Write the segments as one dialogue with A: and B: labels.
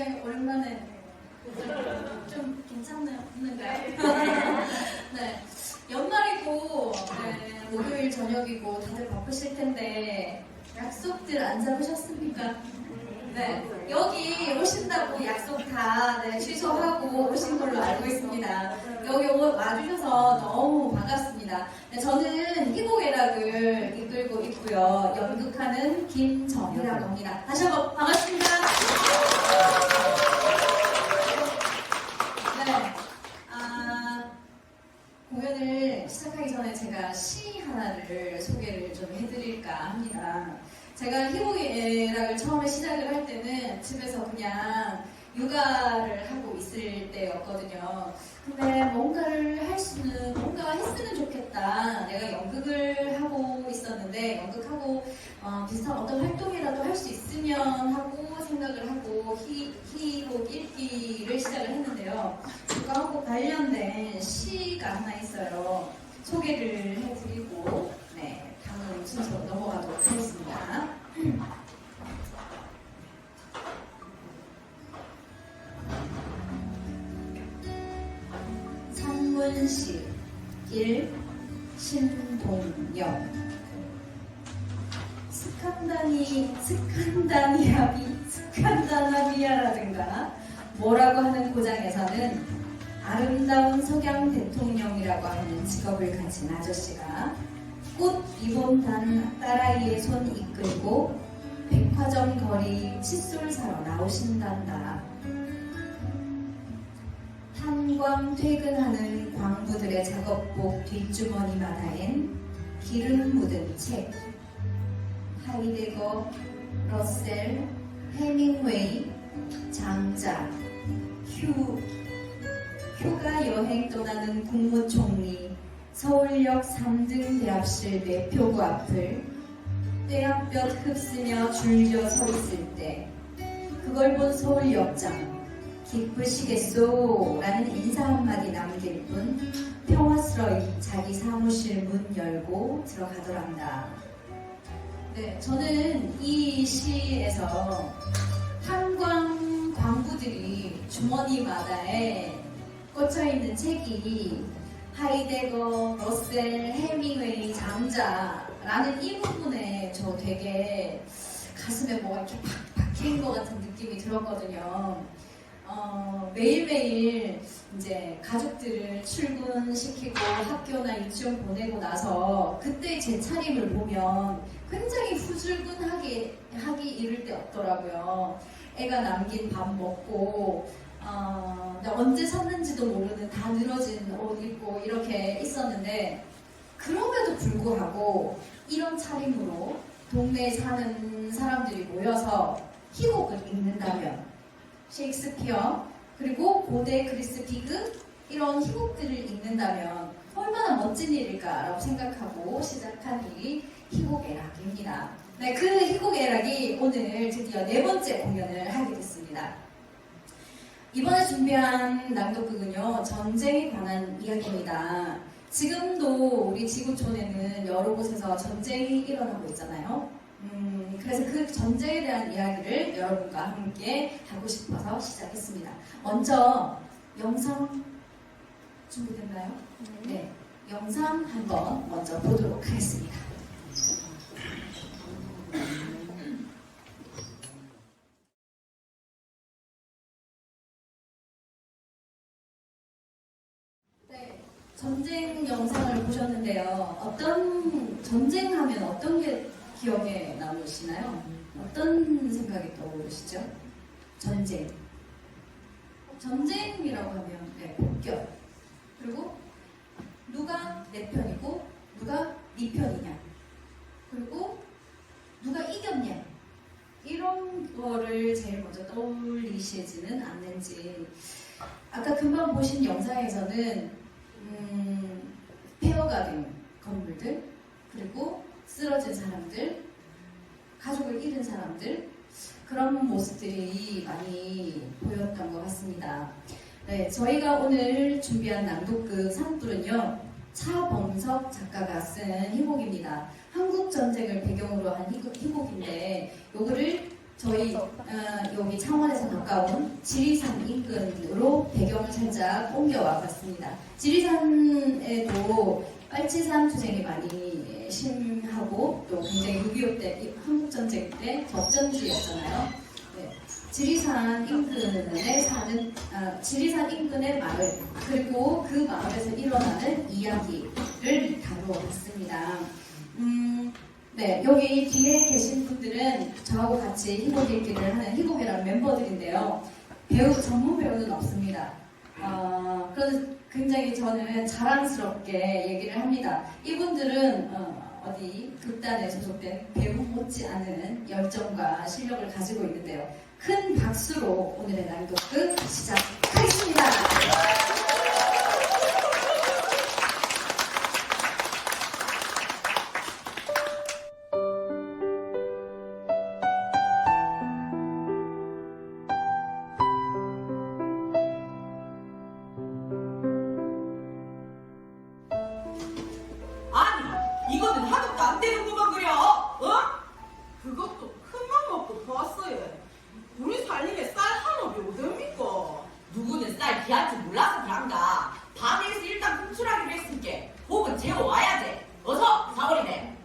A: 굉장히 오랜만에 좀 괜찮은가요? 네, 연말이고 네, 목요일 저녁이고 다들 바쁘실 텐데 약속들 안 잡으셨습니까? 네, 여기 오신다고 약속 다 네, 취소하고 오신 걸로 알고 있습니다. 여기 와주셔서 너무 반갑습니다. 네, 저는 희곡애락을 이끌고 있고요. 연극하는 김정희라고 합니다. 다시 한번 반갑습니다. 네, 공연을 시작하기 전에 제가 시 하나를 소개를 좀 해드릴까 합니다. 제가 희곡애락을 처음에 시작을 할 때는 집에서 그냥 육아를 하고 있을 때였거든요. 근데 뭔가 했으면 좋겠다. 내가 연극을 하고 있었는데 연극하고 비슷한 어떤 활동이라도 할 수 있으면 하고 생각을 하고 희곡 읽기를 시작을 했는데요. 그거하고 관련된 시가 하나 있어요. 소개를 해드리고 네, 다음 순서로 넘어가도록 하겠습니다. 산문시 1. 신동엽 스칸다나비아라든가 뭐라고 하는 고장에서는 아름다운 석양 대통령이라고 하는 직업을 가진 아저씨가 꽃 리본단 딸아이의 손 이끌고 백화점 거리 칫솔 사러 나오신단다. 탄광 퇴근하는 광부들의 작업복 뒷주머니마다엔 기름 묻은 책, 하이데거, 러셀, 해밍웨이, 장자, 휴가 여행 떠나는 국무총리, 서울역 3등 대합실 매표구 앞을 떼약볕 흡쓰며 줄져 서 있을 때 그걸 본 서울역장 기쁘시겠소? 라는 인사 한마디 남길 뿐 평화스러이 자기 사무실 문 열고 들어가더란다. 네, 저는 이 시에서 탄광 광부들이 주머니마다에 꽂혀있는 책이 하이데거, 러셀, 해밍웨이, 장자라는 이 부분에 저 되게 가슴에 뭐가 이렇게 팍 박힌 것 같은 느낌이 들었거든요. 매일매일 이제 가족들을 출근시키고 학교나 유치원 보내고 나서 그때 제 차림을 보면 굉장히 후줄근하게 하기 이를 데 없더라고요. 애가 남긴 밥 먹고 언제 샀는지도 모르는 다 늘어진 옷 입고 이렇게 있었는데 그럼에도 불구하고 이런 차림으로 동네에 사는 사람들이 모여서 희곡을 읽는다면 셰익스피어 그리고 고대 그리스 비극 이런 희곡들을 읽는다면 얼마나 멋진 일일까라고 생각하고 시작한 일이 희곡애락입니다. 네, 그 희곡애락이 오늘 드디어 4번째 공연을 하게 됐습니다. 이번에 준비한 낭독극은요, 전쟁에 관한 이야기입니다. 지금도 우리 지구촌에는 여러 곳에서 전쟁이 일어나고 있잖아요. 그래서 그 전쟁에 대한 이야기를 여러분과 함께 하고 싶어서 시작했습니다. 먼저 영상 준비됐나요? 네, 영상 한번 먼저 보도록 하겠습니다. 네, 전쟁 영상을 보셨는데요. 전쟁하면 어떤 게 기억에 남으시나요? 어떤 생각이 떠오르시죠? 전쟁이라고 하면 네, 폭격. 그리고 누가 내 편이고 누가 네 편이냐. 그리고 누가 이겼냐. 이런 거를 제일 먼저 떠올리시지는 않는지. 아까 금방 보신 영상에서는 폐허가 된 건물들 그리고 쓰러진 사람들, 가족을 잃은 사람들 그런 모습들이 많이 보였던 것 같습니다. 네, 저희가 오늘 준비한 낭독극 산불은요 차범석 작가가 쓴 희곡입니다. 한국 전쟁을 배경으로 한 희곡인데 요거를 저희 여기 창원에서 가까운 지리산 인근으로 배경을 살짝 옮겨와 봤습니다. 지리산에도 빨치산 투쟁이 많이 심하고 또 굉장히 6.25 때 한국전쟁 때 격전지였잖아요. 네. 지리산 인근의 마을 그리고 그 마을에서 일어나는 이야기를 다루어봤습니다. 네, 여기 뒤에 계신 분들은 저하고 같이 희곡 읽기를 하는 희곡이라는 멤버들인데요. 전문 배우는 없습니다. 그래서 굉장히 저는 자랑스럽게 얘기를 합니다. 이분들은 어디 극단에 소속된 배우 못지않은 열정과 실력을 가지고 있는데요. 큰 박수로 오늘의 낭독극 시작하겠습니다.
B: 아니, 이거는 하나도 안 되는구만 그려. 어?
C: 그것도 큰맘 먹고 보았어요. 우리 살림에 쌀 한 업이 어딥니까?
B: 누구는 쌀 귀한 줄 몰라서 그런가. 방에서 일단 분출하기로 했으니까 혹은 재워와야지. 어서 사월이네.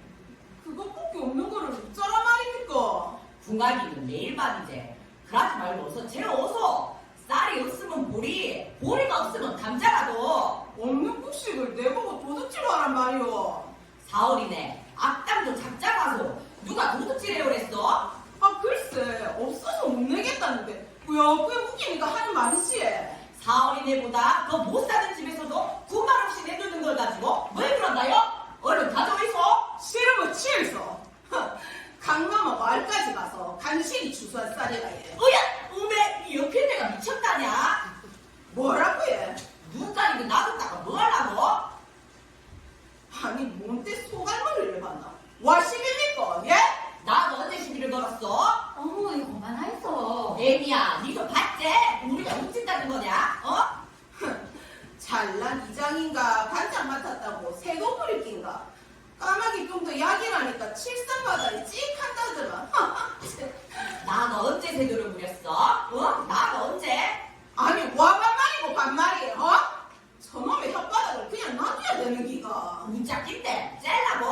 C: 그것밖에 없는 거를 어쩌라 말입니까?
B: 궁합이는 내일 밤이제. 그러지 말고 어서 재워서. 쌀이 없으면 보리, 보리가 없으면 감자라도.
C: 없는 국식을 내보고 도둑질 하란 말이오.
B: 사월이네. 악당도 작작하소. 누가 도둑질해요 그랬어?
C: 아 글쎄 없어서 못 내겠다는데 꾸역꾸역 웃기니까 하는 말이지.
B: 사월이네보다 더 못 사는 집에서도 군말 없이 내두는 걸 가지고 왜 그런다요? 얼른 가져오이소.
C: 싫으면 취해서 강남아 마을까지 가서 간신히 주소한 쌀이라 해.
B: 어야! 우메! 이 옆에 내가 미쳤다냐?
C: 뭐라고 해?
B: 눈가리도 놔뒀다가 뭐 하려고?
C: 아니 뭔데 소갈머리를 봤나? 와 시비입니까? 예?
B: 나도 언제 시비를 걸었어?
A: 어머 이거 그만하이소.
B: 애미야, 니도 봤지? 우리가 훔친다는 거냐? 어?
C: 잘난 이장인가 반장 맡았다고 새도 뿌리 낀가? 까마귀 똥도 약이라니까 칠산바다에 찍 한다더라.
B: 나가 언제 세도를 부렸어? 어? 나가 언제?
C: 아니 와 반말이고 반말이에요. 어? 저놈의 혓바닥을 그냥 놔둬야 되는 기가.
B: 문짝긴데 째라고?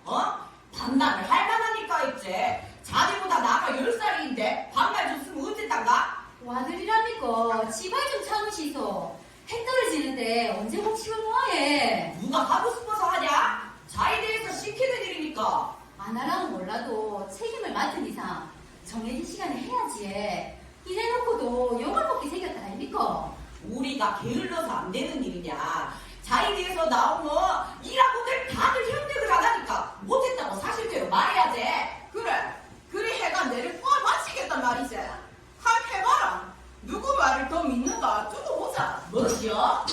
B: 어? 반말을 할 만하니까 있지. 자네보다 나가 10살인데 반말 줬으면 어쨌단가?
D: 와들이랍니까? 지발 좀 참으시소. 해 떨어지는데 언제 복식을 뭐해?
B: 누가 하고 싶어서 하냐? 자에 대해서 시키는 일이니까.
D: 안 하라고 몰라도 책임을 맡은 이상 정해진 시간에 해야지. 이래놓고도 욕을 먹게 생겼다 아닙니까?
B: 우리가 게을러서 안 되는 일이냐. 자에 대해서 나오면 일하고들 다들 협력을 안 하니까 못했다고 사실대로 말해야지.
C: 그래 해가 내를 꼬아 맞히겠단 말이지. 한 해봐라. 누구 말을 더 믿는가 두고 보자.
B: 뭐시여?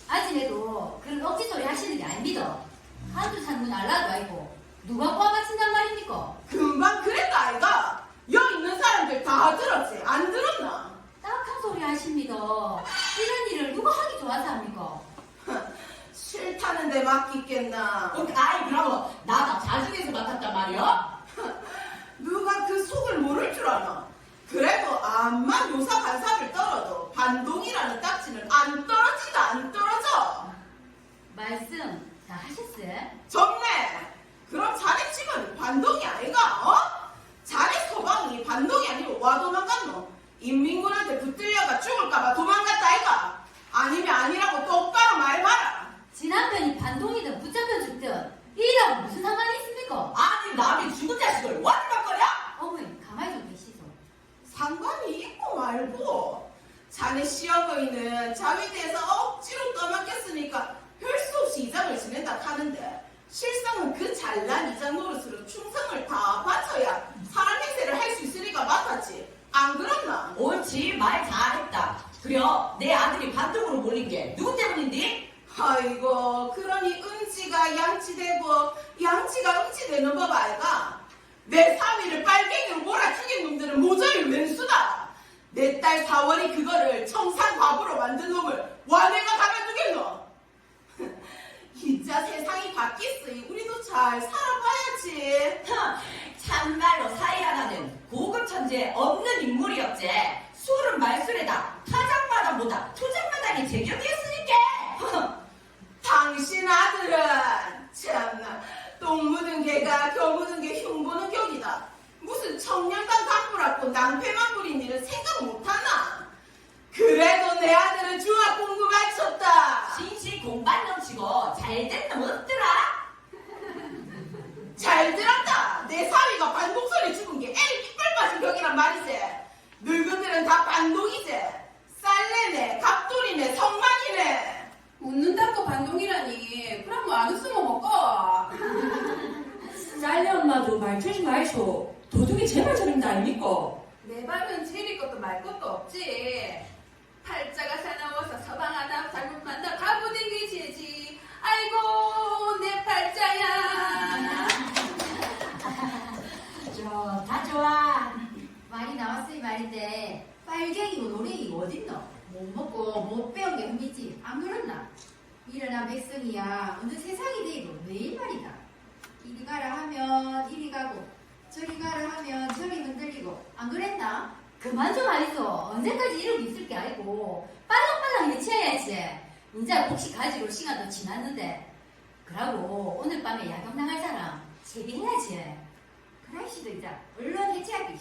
D: 아직에도 그런 억지 소리 하시는 게 아닙니다. 한두 산문 알라도 아니고 누가 꼬아 맞힌단 말입니까?
C: 금방 그랬다 아이가. 여기 있는 사람들 다 들었지. 안 들었나?
D: 딱한 소리 하십니다. 이런 일을 누가 하기 좋아서 합니까?
C: 싫다는데 맡기겠나.
B: 아이 그러면 나가 자진해서 맡았단 말이야?
C: 누가 그 속을 모를 줄 아나. 그래도 암만 요사 반삽을 떨어도 반동이라는 딱지는 안 떨어지다 안 떨어져.
D: 말씀 다 하셨어요?
C: 정네. 그럼 자네 집은 반동이 아이가? 어? 자네 서방이 반동이 아니고 와 도망갔노? 인민군한테 붙들려가 죽을까봐 도망갔다 아이가? 아니면 아니라고 똑바로 말해봐라.
D: 지 남편이 반동이든 붙잡혀 죽든 이라고 무슨 상관이 있습니까?
B: 아니 남이 죽은 자식을 와지막거려?
D: 어머니 가만히 좀 계시소.
C: 상관이 있고 말고. 자네 시어머니는 자에 대해서 억지로 떠맡겼으니까 별 수 없이 이장을 지낸다 하는데 실상은 그 잘난 이장 노릇으로 충성을 다 바쳐야 사람 행세를 할 수 있으니까 맡았지. 안 그렇나?
B: 옳지 말 잘했다. 그려 내 아들이 반동으로 몰린 게 누구 때문인데?
C: 아이고 그러니 은지가 양치되고 양치가 응치되는 법 아이가? 내 사위를 빨갱이로 몰아죽인 놈들은 모조리 왼수다. 내 딸 사월이 그거를 청산과부로 만든 놈을 와 내가 가만두겠노? 이자 세상이 바뀌었으니 우리도 잘 살아봐야지.
B: 참말로 사이 하나는 고급 천재에 없는 인물이었지. 술은 말술에다 타작마당보다 투작마당이 제격이었으니까.
C: 당신 아들은 참나 똥 묻은 개가 겨 묻은 게 흉보는 격이다. 무슨 청년단 간부라고 낭패만 부린 일을 생각 못하나? 그래도 내 아들은 중학 공부 마쳤다.
B: 신시 공반 넘치고 잘된 놈 없더라.
C: 잘 들었다. 내 사위가 반동설에 죽은 게 애를 이빨 빠진 격이란 말이지. 늙은들은 다 반동이지. 쌀내네, 갑돌이네, 성만이네.
A: 웃는다고 반동이라니. 그럼 뭐 안 웃으면 먹고.
E: 쌀내 엄마도 말투지 마이소. 도둑이 제발 저린다 아닙니까?
A: 내 밥은 제릴 것도 말 것도 없지. 팔자가 사나워서 서방 하나 잘못 만나 가부댕기지지. 아이고 내 팔자야.
D: 다 좋아. 말이 나왔으니 말인데 빨갱이고 노랭이고 어딨노? 못 먹고 못 배운 게 흠이지. 안 그렇나? 일어난 백성이야 어느 세상이 돼도 매일 말이다. 이리 가라 하면 이리 가고 저리 가라 하면 저리 흔들리고 안 그랬나? 그만 좀 하이소. 언제까지 이러고 있을 게 아니고 빨랑빨랑 해치워야지. 이제 혹시 가지고 시간도 지났는데. 그러고 오늘 밤에 야경 나갈 사람 제비해야지. 그라이씨도 이제 얼른 해치하기.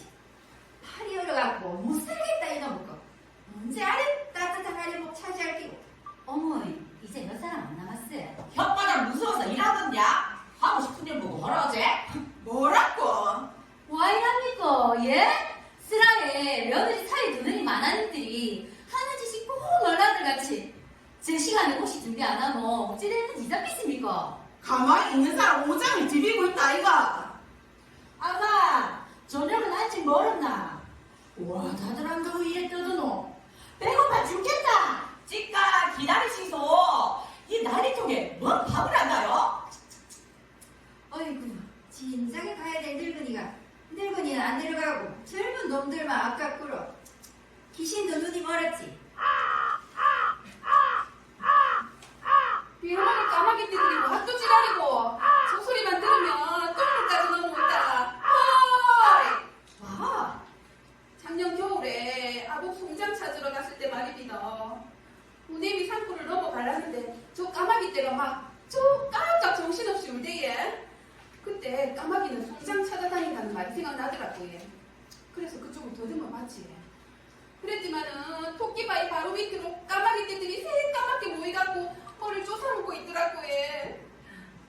D: 팔이 얼어갖고 못 살겠다 이놈의 거. 언제 아래 따뜻한 아래목 차지할 끼고. 어머 이제 몇 사람 안 남았어.
B: 혓바닥 무서워서 일하겠냐? 하고 싶은 일 보고 하라지.
C: 뭐라고?
D: 와 이랍니까? 예? 쓰라에 며느리 사이 두느니 많아님들이 하는 짓이 꼭 너라들 같이 제 시간에 혹시 준비 안 하면 어찌 됐는지 잡겠습니까?
C: 가만히 있는 사람 오장을 디비고 있다 아이가.
E: 아마 저녁은 아직 멀었나? 와 다들 한다고 이래 떠드노. 배고파 죽겠다.
B: 찌까 기다리시소. 이 난리통에 뭔 밥을 한다요?
D: 어이구 진작에 가야 될 늙은이는 안 내려가고 젊은 놈들만 아깝구러. 귀신도 눈이 멀었지.
A: 비로만 까마귀 띠들이고 학교 지랄이고 소소리만 들으면 똥물까지 넘어온다. 허이!
D: 와
A: 작년 겨울에 아복 송장 찾으러 갔을 때 말입니다. 우네미 산골을 넘어가려는데 저 까마귀 떼가 막 저 까맣게 정신없이 울대예. 그때 까마귀는 송장 찾아다닌다는 말이 생각나더라고요. 그래서 그쪽을 더듬어 봤지. 그랬지만은 토끼바위 바로 밑으로 까마귀 떼들이 새까맣게 모이갖고 허를 쫓아오고 있더라고요.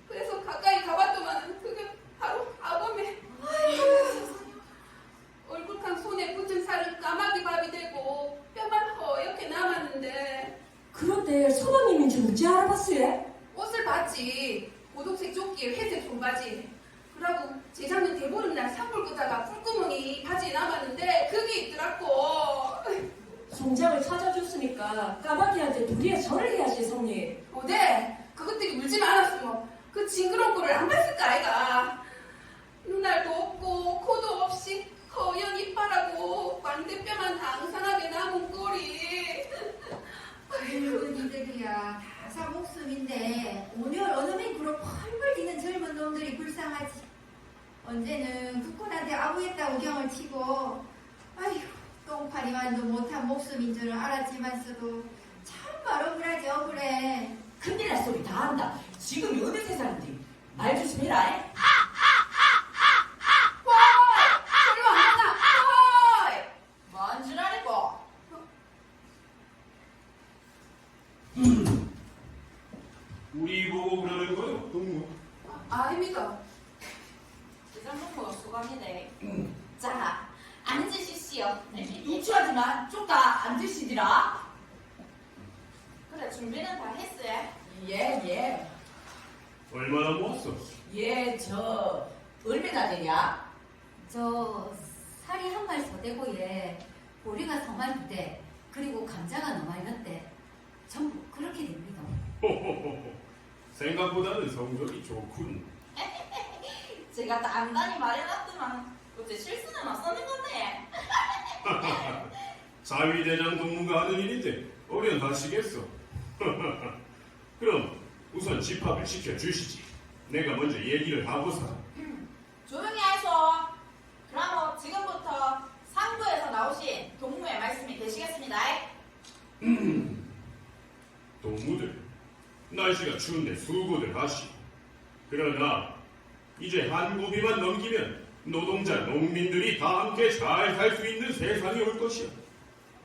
A: 그래서 가까이 가봤더만은 그게 바로 아범의 얼굴칸 손에 붙은 살은 까마귀 밥이 되고 뼈만 허옇게 남았는데
E: 그런데 서방님인지 어찌 알아봤어요?
A: 옷을 봤지. 고독색 조끼에 회색 손바지. 그러고 재작년 대보름날 산불 끄다가 풀구멍이 바지에 남았는데 그게 있더라고.
E: 송장을 찾아줬으니까 까마귀한테 도리에 절을 해야지 성님.
A: 어데 그것들이 물지 않았으면 그 징그러운 꼴을 안 봤을까 아이가. 눈알도 없고 코도 없이 허연 이빨하고 광대뼈만 당상하게 남은 꼴이.
D: 늙은이들이야 다사 목숨인데 오늘 어느 맹구로 펄펄 뛰는 젊은 놈들이 불쌍하지. 언제는 국군한테 아부했다고 경을 치고 아휴 똥파리만도 못한 목숨인 줄은 알았지만서도 참말 억울하지 억울해.
B: 큰일 날 소리 다 한다. 지금 어느 세상인지 말 조심해라.
A: 소리 안 나나? 허이!
B: 뭔 줄 알고.
F: 우리 보고 그러는 거요? 동무.
A: 아닙니다.
B: 대장부모 소감이네. 자, 앉으시시오. 유치하지만 좀 더 앉으시디라.
G: 그래 준비는 다 했어요.
B: 예.
F: 얼마나 모았어?
B: 예, 저 얼마나 되냐?
D: 저 살이 한 발 서대고 예 보리가 서만대 그리고 감자가 너말렸대 전부 그렇게 됩니다.
F: 호호호호. 생각보다는 성적이 좋군.
G: 제가 단단히 말해놨더만 어째 실수는 없었는 건데.
F: 자위대장 동무가 하는 일인데 어련하시겠어. 그럼 우선 집합을 시켜주시지. 내가 먼저 얘기를 하고서.
G: 조용히 하소.
F: 동무들, 날씨가 추운데 수고들 하시. 그러나 이제 한 고비만 넘기면 노동자, 농민들이 다 함께 잘 살 수 있는 세상이 올 것이야.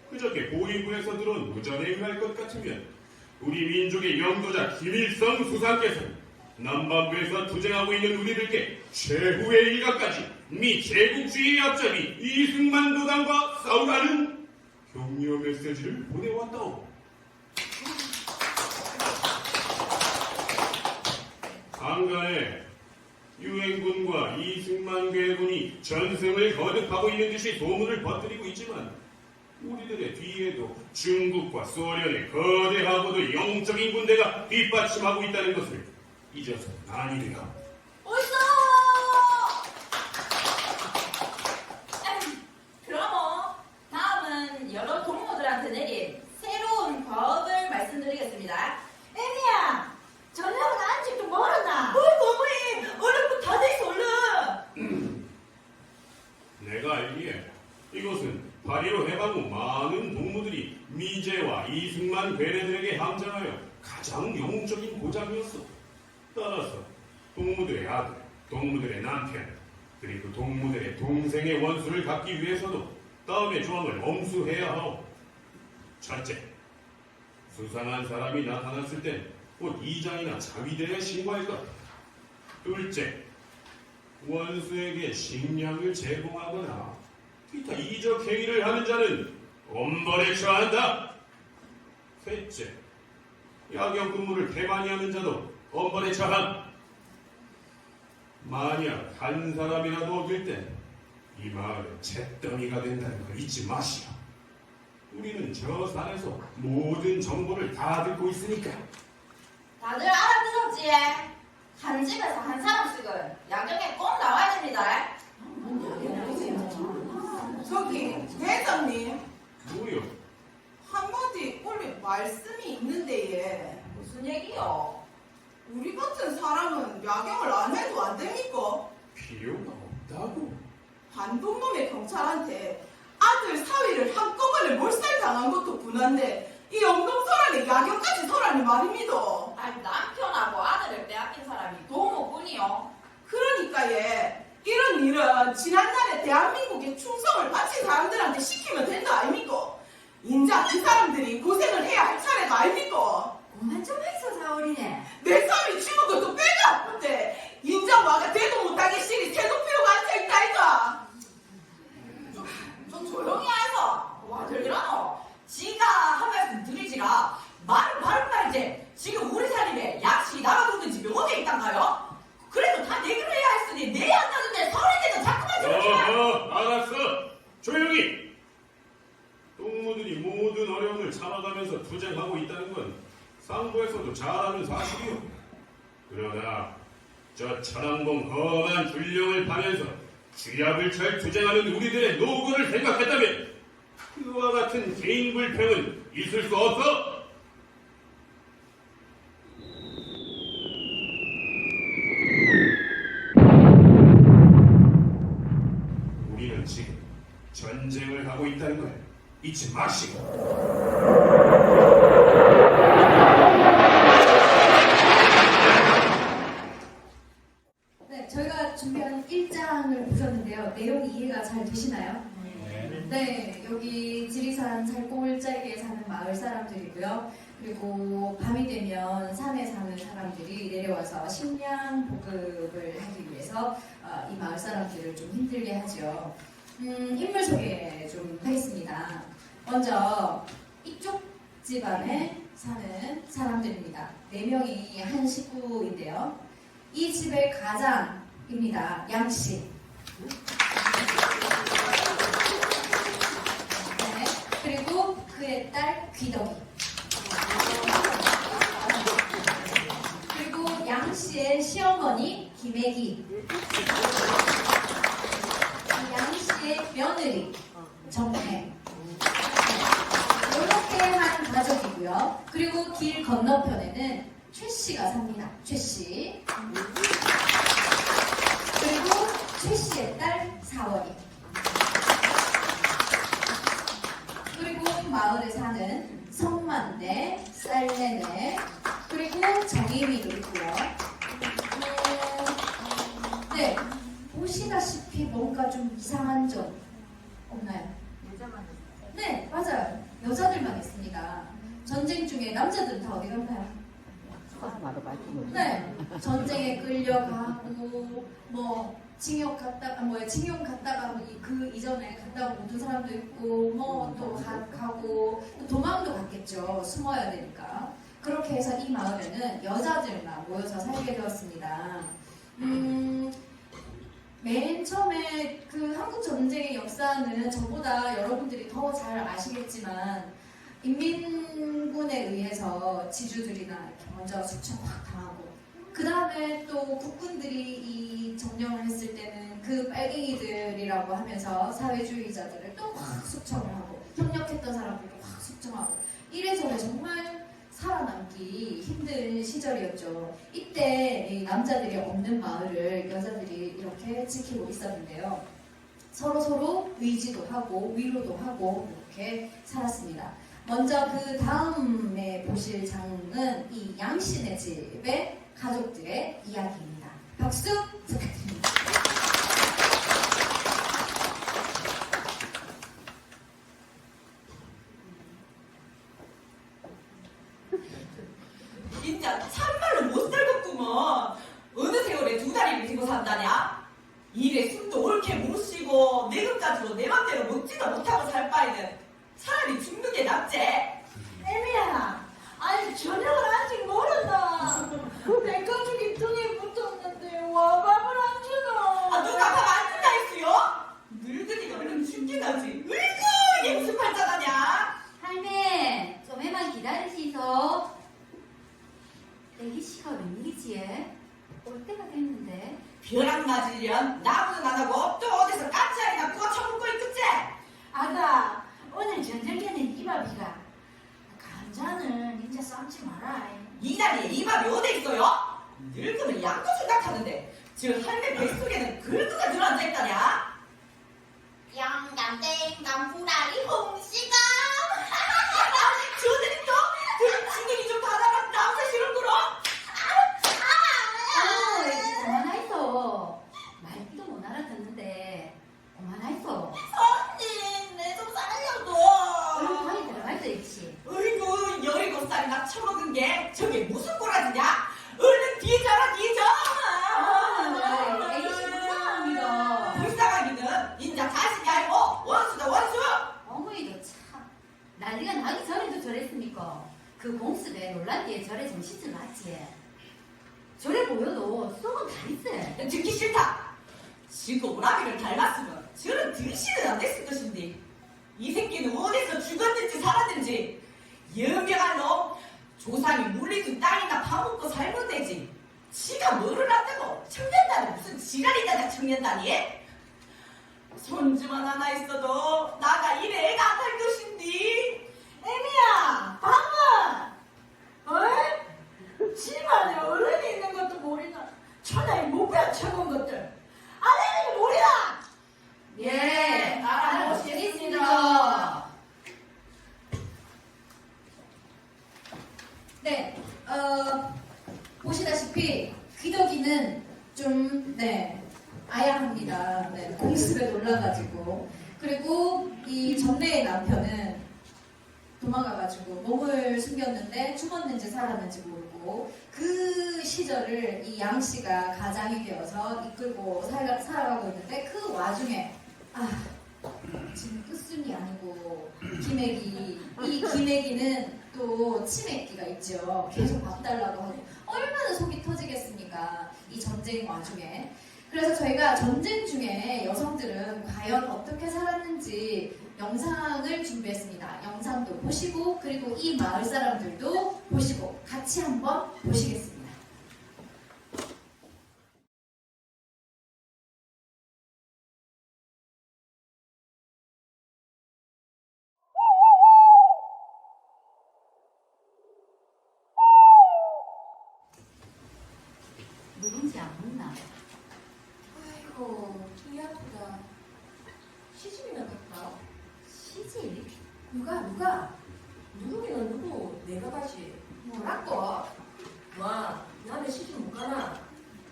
F: 그저께 보위부에서 들어온 무전에 의할 것 같으면 우리 민족의 영도자 김일성 수상께서 남반부에서 투쟁하고 있는 우리들께 최후의 일각까지 미 제국주의의 앞잡이 이승만 도당과 싸우라는 격려 메시지를 보내왔다오. 한간에 유엔군과 이승만 괴군이 전승을 거듭하고 있는 듯이 소문을 퍼뜨리고 있지만 우리들의 뒤에도 중국과 소련의 거대하고도 영적인 군대가 뒷받침하고 있다는 것을 잊어서는 아니 되라.
G: 옳소! 그럼 다음은 여러 동무들한테 내린 새로운 법을 말씀드리겠습니다. 애미야, 저녁은 아직도 멀었나? 어머니, 얼른 다 돼있어, 얼른!
F: 내가 알기에 이것은 8.15 해방 후 많은 동무들이 미제와 이승만 괴뢰들에게 항전하여 가장 영웅적인 보장이었어. 따라서 동무들의 아들, 동무들의 남편, 그리고 동무들의 동생의 원수를 갚기 위해서도 다음의 조항을 엄수해야 하오. 첫째, 수상한 사람이 나타났을 땐 곧 이장이나 자위대에 신고할 것. 둘째, 원수에게 식량을 제공하거나 기타 이적 행위를 하는 자는 엄벌에 처한다. 셋째, 야경 근무를 배반히 하는 자도 엄벌에 처함. 만약 한 사람이라도 얻을 땐 이 마을의 잿더미가 된다는 걸 잊지 마시오. 우리는 저 산에서 모든 정보를 다 듣고 있으니까.
G: 다들 알아들었지? 한 집에서 한 사람씩은 야경에 꼭 나와야 됩니다.
C: 저기 회장님
F: 뭐요?
C: 한마디 원래 말씀이 있는데 예.
G: 무슨 얘기요?
C: 우리 같은 사람은 야경을 안 해도 안 됩니까?
F: 필요가 없다고.
C: 반동놈의 경찰한테 아들 사위를 한꺼번에 몰살당한 것도 분한데 이 영동설안에 야경까지 설하니 말입니다.
G: 아니, 남편하고 아들을 빼앗긴 사람이 동무뿐이요.
C: 그러니까 예 이런 일은 지난날에 대한민국에 충성을 바친 사람들한테 시키면 된다 아닙니까? 인자 그 사람들이 고생을 해야 할 차례가 아닙니까?
D: 그만 좀 해서 사오리네.
C: 내 사람이 죽은 것도 빼가 아픈데 인자 와가 대도 못하게 시리 태도피로가 앉아있다 이가.
G: 좀 조용히 해서 와 들리라노. 지가 한 말씀 드리지라 말은 말이지. 지금 우리 살림에 약시 나가두는 집이 어디 있단가요? 그래도 다 내기로 해야 했으니 내야 한다는데 서울에 대해서 자꾸만 들어오지.
F: 알았어. 조용히. 동무들이 모든 어려움을 참아가면서 투쟁하고 있다는 건 상부에서도 잘 아는 사실이오. 그러나 저 천왕봉 험한 군령을 파면서 쥐약을 잘 투쟁하는 우리들의 노고를 생각했다면 그와 같은 개인 불평은 있을 수 없어. 우리는 지금 전쟁을 하고 있다는 걸 잊지 마시고.
A: 네, 저희가 준비한 1장을 보셨는데요. 내용이 이해가 잘 되시나요? 네, 여기 지리산 살골짜기에 사는 마을 사람들이고요. 그리고 밤이 되면 산에 사는 사람들이 내려와서 식량 보급을 하기 위해서 이 마을 사람들을 좀 힘들게 하죠. 인물 소개 좀 하겠습니다. 먼저 이쪽 집안에 사는 사람들입니다. 4명이 한 식구인데요. 이 집의 가장입니다. 양씨. 네, 그리고 그의 딸 귀덕이. 그리고 양씨의 시어머니 김애기. 양씨의 며느리 정혜. 이렇게 한 가족이고요. 그리고 길 건너편에는 최씨가 삽니다. 최씨. 그리고 최씨의 딸 사월이. 그리고 마을에 사는 성 홍만대, 쌀레네, 그리고 정의미도 있고요. 네, 보시다시피 뭔가 좀 이상한 점 없나요? 네, 맞아요. 여자들만 있습니다. 전쟁 중에 남자들은 다 어디 갔나요? 네, 전쟁에 끌려가고 뭐 징용 갔다가 그 이전에 갔다가 묻은 사람도 있고 뭐 또 가고 또 도망도 갔겠죠. 숨어야 되니까. 그렇게 해서 이 마을에는 여자들만 모여서 살게 되었습니다. 맨 처음에 그 한국 전쟁의 역사는 저보다 여러분들이 더 잘 아시겠지만 인민군에 의해서 지주들이나 이렇게 먼저 숙청 확 당하고 그 다음에 또 국군들이 이 점령을 했을 때는 그 빨갱이들이라고 하면서 사회주의자들을 또 확 숙청을 하고 협력했던 사람들도 확 숙청하고 이래저래 정말 살아남기 힘든 시절이었죠. 이때 이 남자들이 없는 마을을 여자들이 이렇게 지키고 있었는데요. 서로 의지도 하고 위로도 하고 이렇게 살았습니다. 먼저 그 다음에 보실 장은 이 양씨네 집의 가족들의 이야기입니다. 박수 부탁드립니다.
G: 진짜 참말로 못 살겠구먼. 어느 세월에 두 다리를 들고 산다냐? 일에 숨도 옳게 못 쉬고 내금까지도 내 맘대로 먹지도 못하고 살 바에는 차라리 죽는 게 낫지.
D: 애미야, 아니 저녁을 아직 멀었나? 내 가족이 등에 붙었는데 와 밥을 안 주노?
G: 아, 누가 밥 안 준다 했어요? 늙은이가 얼른 죽긴 하지. 으이구, 이게 무슨 팔자다냐?
D: 할매, 좀 애만 기다리시소. 애기 씨가 웬일이지? 올 때가 됐는데.
G: 벼락 맞으련 나무는 안 하고 또 어디서 까치알이나 구워 처먹고 있겠지?
D: 아가, 오늘 저녁에는 이밥이가. 감자는 이제 삶지 마라.
G: 이 다리에 이 밥이 어디 있어요? 늙으면 양도 생각하는데 저 할매 뱃속에는 긁어가 들어앉아있다냐?
H: 영감 땡감 구라리 홍시감
G: 저들이 또 진흙이 좀 받아라 남자 싫은구로.
D: 그만하이소. 말도 못 알아듣는데 그만하이소.
H: 언니 내 좀 살려줘
D: 얼른 방에 들어가이소 애기씨.
G: 어이구 17살이나 처먹은 게 저게 무슨 꼬라지냐? 얼른 뒤져라 뒤져.
D: 애기씨 불쌍합니다.
G: 불쌍하기는 인자 자식이 아니고 원수다 원수.
D: 어머니도 참 난리가 나기 전에도 저랬습니까? 그 공습에 놀란 뒤에 저래 정신줄 났지. 저래 보여도 속은 다 있어.
G: 듣기 싫다. 지금 오라비를 닮았으면 저런 등신은 안 됐을 것인데 이 새끼는 어디서 죽었는지 살았는지 연병한 놈. 조상이 물리준 땅이나 파먹고 살면 되지. 지가 뭐를 한다고 청년단은 무슨 지랄이다 청년단이. 손주만 하나 있어도 나가 이래 애가 안 할 것인데.
H: 애미야 방은 어이? 집안에 어른이 있는 것도 모르나 천하의 목표 쳐본 것들 아내는 모르나
D: 예,
H: 알아보시겠습니다.
A: 네, 보시다시피 귀덕이는 좀, 아야합니다. 네, 공습에 놀라가지고. 그리고 이 전내의 남편은 도망가가지고 몸을 숨겼는데 죽었는지 살았는지 모르고 그 시절을 이 양씨가 가장이 되어서 이끌고 살아가고 있는데 그 와중에 지금 끝순이 아니고 이 기내기는 또 치맥기가 있죠. 계속 밥 달라고 하고 얼마나 속이 터지겠습니까? 이 전쟁 와중에. 그래서 저희가 전쟁 중에 여성들은 과연 어떻게 살았는지 영상을 준비했습니다. 영상도 보시고 그리고 이 마을 사람들도 보시고 같이 한번 보시겠습니다.
D: 누군지 안 묻나?
A: 아이고, 이 아프다. 시집이나 갔다.
D: 시집?
A: 누가?
E: 누구기는 누구? 내가 가지.
A: 뭐라고?
E: 와, 나는 시집 못 가나?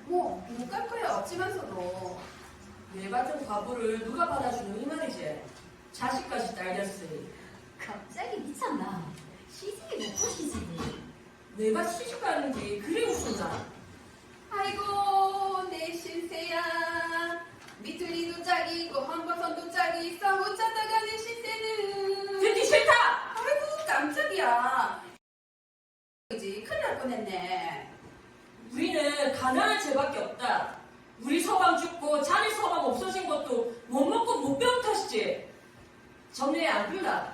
A: 뭐, 못 갈 거야 없지만서도.
E: 내 같은 과부를 누가 받아주는 이 말이지. 자식까지 딸렸으니.
D: 갑자기 미쳤나? 시집이 못 보시지.
E: 내가 시집 가는 게 그리 웃었나?
A: 아이고 내 신세야. 미틀리도 짝이고 한바선도 짝이 있어 못 찾다가 내 신세는.
E: 듣기 싫다!
A: 아이고 깜짝이야. 그지 큰일 날 뻔했네.
E: 우리는 가난한 죄밖에 없다. 우리 서방 죽고 자네 서방 없어진 것도 못 먹고 못 배운 탓이지. 정리해 안 불라.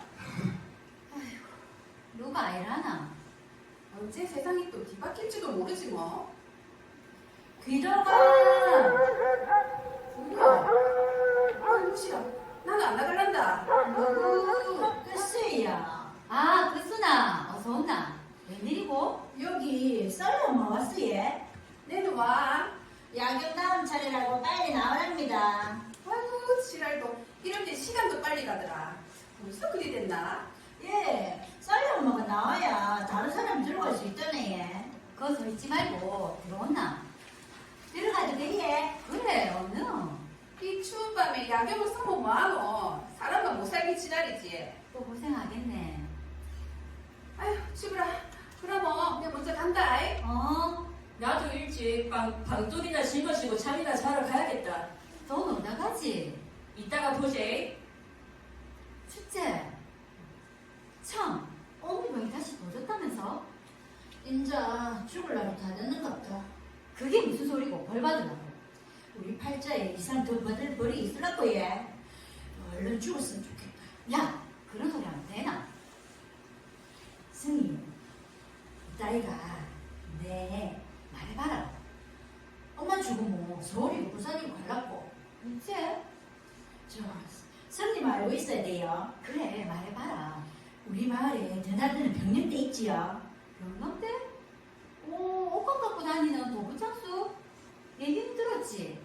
D: 누가 아이라나?
A: 언제 세상이 또 뒤바뀔지도 모르지 뭐.
D: 귀덕아!
A: 뭐야? 아이고 싫어. 나는 안 나갈란다.
D: 누구?
H: 글쎄야.
D: 아, 그수나. 어서 온나. 웬일이고?
H: 여기 썰 엄마 왔어 얘.
A: 내도 와.
H: 야경 다음 차례라고 빨리 나오랍니다.
A: 아이고 지랄도 이런데 시간도 빨리 가더라. 벌써 그리 됐나?
H: 예, 썰 엄마가 나와야 다른 사람 들어갈 수 있다네 얘.
D: 거기 서 있지 말고 들어온나?
H: 들어가도 돼 얘.
D: 그래, 얼른.
A: 이 추운 밤에 야경을 써면 뭐하노? 사람만 못 살기 지랄이지.
D: 또 고생하겠네.
A: 아휴 치부라. 그럼 내가 먼저 간다.
D: 어?
E: 나도 일찍 방돌이나 짊어지고 잠이나 자러 가야겠다.
D: 넌 어디 가지?
E: 이따가 보지.
D: 축제. 참, 어머니 다시 도졌다면서?
H: 인자 죽을 날이 다 됐는갑다.
D: 그게 무슨 소리고 벌 받으라고.
H: 우리 팔자에 이상 더 받을 벌이 있으라고 얘. 얼른 죽었으면 좋겠다.
D: 야, 그런 소리 하면 되나?
H: 승희, 딸이가 내
D: 말해봐라.
H: 엄마 죽으면 서울이고 부산이고 갈라고.
D: 이제?
H: 저 승님 알고 있어야 돼요.
D: 그래, 말해봐라.
H: 우리 마을에 드나드는 병력대 있지요.
D: 병명대? 오, 옷감 갖고 다니는 도부장수? 얘기는 들었지?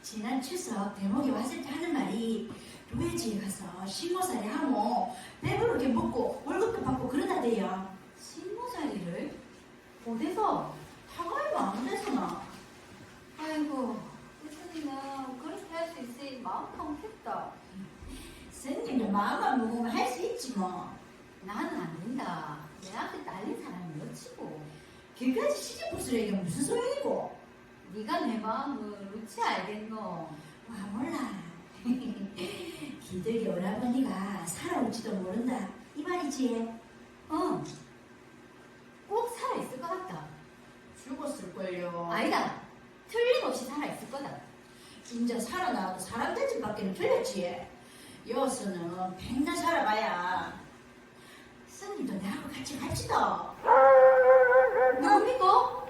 H: 지난 추석 대목에 왔을 때 하는 말이 도예지에 가서 신모살이 하고 배부르게 먹고 월급도 받고 그러다대요.
D: 신모살이를? 어디서?
H: 타가이가 안 돼서나.
D: 아이고, 우선이는 그렇게 할 수 있으니 마음 통했다.
H: 선생님도 마음만 먹으면 할 수 있지 뭐.
D: 나는 안 된다. 내 앞에 딸린 사람이 여치고.
H: 걔까지 시집부스레기가 무슨 소용이고.
D: 네가 내 마음을 어찌 알겠노?
H: 와 몰라. 기덕이 오라버니가 살아올지도 모른다 이 말이지.
D: 응. 꼭 살아있을 것 같다.
H: 죽었을걸요.
D: 아니다. 틀림없이 살아있을 거다.
H: 진짜 살아나도 사람 될 집밖에는 틀렸지. 여기서는 백날 살아봐야 스님도 나하고 같이 갑시다.
D: 뭡니까?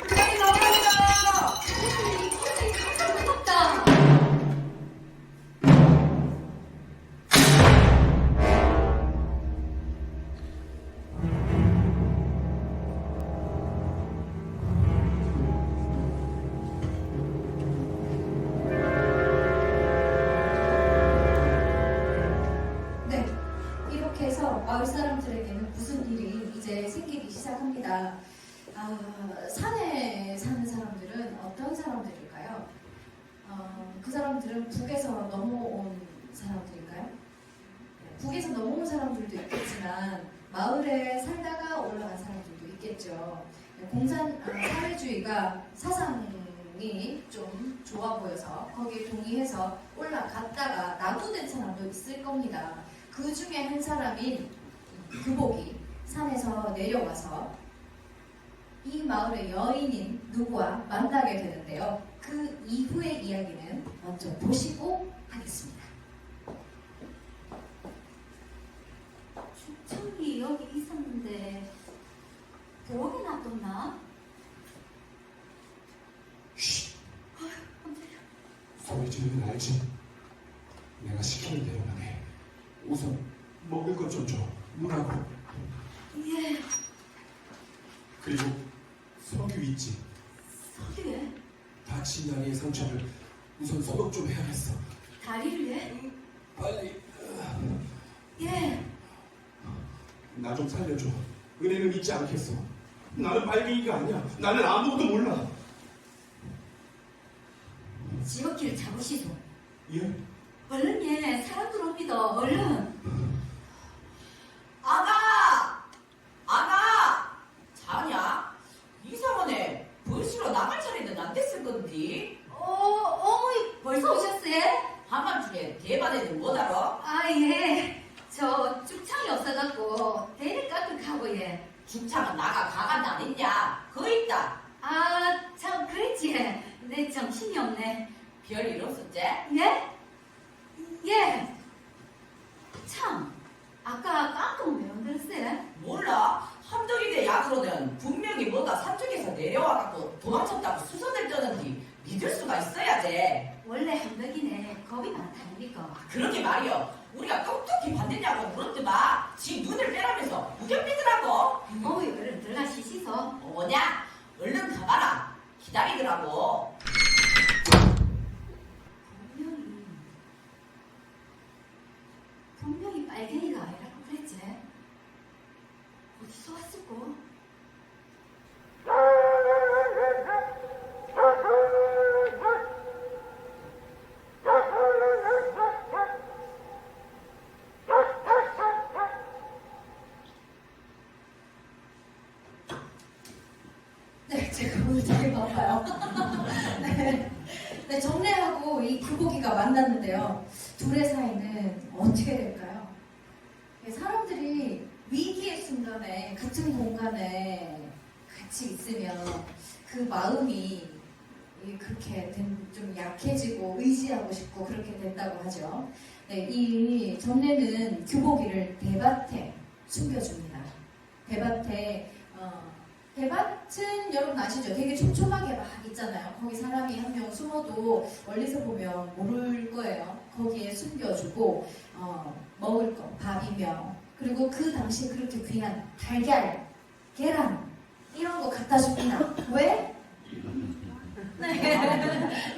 A: 빨리 나와라.
D: 무섭다.
A: 네, 이렇게 해서 마을 사람들에게는 무슨 일이 이제 생기기 시작합니다. 산에 사는 사람들은 어떤 사람들일까요? 그 사람들은 북에서 넘어온 사람들일까요? 북에서 넘어온 사람들도 있겠지만 마을에 살다가 올라간 사람들도 있겠죠. 사회주의가 사상이 좀 좋아 보여서 거기에 동의해서 올라갔다가 낙오된 사람도 있을 겁니다. 그 중에 한 사람인 규복이 산에서 내려와서 이 마을의 여인인 누구와 만나게 되는데요. 그 이후의 이야기는 먼저 보시고 하겠습니다.
D: 축청기 여기 있었는데 부엌에 놔뒀나?
I: 소리 지르면 알지? 내가 시키는 대로만 해. 우선 먹을 것 좀 줘. 물하고.
D: 예,
I: 그리고 석유 있지?
D: 석유에
I: 다친 다리의 상처를 우선 소독 좀 해야겠어.
H: 다리를 예?
I: 빨리.
H: 예.
I: 나 좀 살려줘. 은혜는 믿지 않겠어. 나는 빨갱이가 아니야. 나는 아무것도 몰라.
H: 지옥길을 잡으시소.
I: 예?
H: 얼른 예, 사람 들어옵니다. 얼른.
G: 아가! 아가! 자냐? 이상하네. 벌시로 나갈 차례는 안 됐을 건디.
H: 어머니 벌써 오셨어요?
G: 한밤중에 대바대는 못 알아?
H: 아, 예. 저 죽창이 없어갖고 대를 깎으하고 예.
G: 죽창은 나가 가간다 안 했냐? 거 있다.
H: 아, 참 그랬지. 내 정신이 없네.
G: 별일 없었지?
H: 예? 예. 참, 아까 깡통 왜 만들었어요?
G: 몰라. 함덕이네 약으로는 분명히 뭔가 산쪽에서 내려와갖고 도망쳤다고 수선을 떠는지 믿을 수가 있어야지.
H: 원래 함덕이네 겁이 많다 아닙니까?
G: 그러게 말이여. 우리가 똑똑히 받느냐고 물었더만 지 눈을 빼라면서 우겨 믿으라고.
H: 어머니 얼른 들어가시시소.
G: 뭐냐? 얼른 가봐라. 기다리더라고.
H: 분명히 빨갱이가 아니라고 그랬지. 어디서 왔을꼬?
A: 네, 제가 오늘 되게 바빠요. 네. 네, 정례하고 이 불고기가 만났는데요. 둘의 사이는 어떻게 될까요? 네, 사람들이 위기의 순간에 같은 공간에 같이 있으면 그 마음이 그렇게 좀 약해지고 의지하고 싶고 그렇게 된다고 하죠. 네, 이 정례는 규복이를 대밭에 숨겨줍니다. 대밭에 대밭은 여러분 아시죠? 되게 촘촘하게 막 있잖아요. 거기 사람이 한 명 숨어도 멀리서 보면 모를 거예요. 거기에 숨겨주고 먹을 거 밥이며 그리고 그 당시에 그렇게 귀한 달걀, 계란 이런 거 갖다 줍니다. 왜?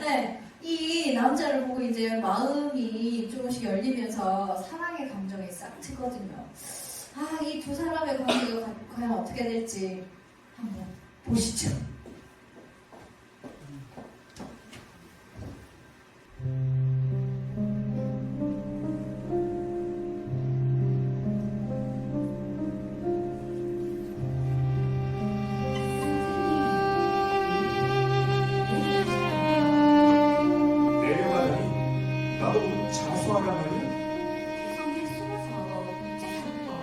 A: 네. 이 남자를 보고 이제 마음이 조금씩 열리면서 사랑의 감정이 싹 트거든요. 아, 이 두 사람의 관계가 과연 어떻게 될지 한번 보시죠.
I: 내려가다니 나보고 자수하란 말이야?
H: 개성에 숨어서 죄송합니다.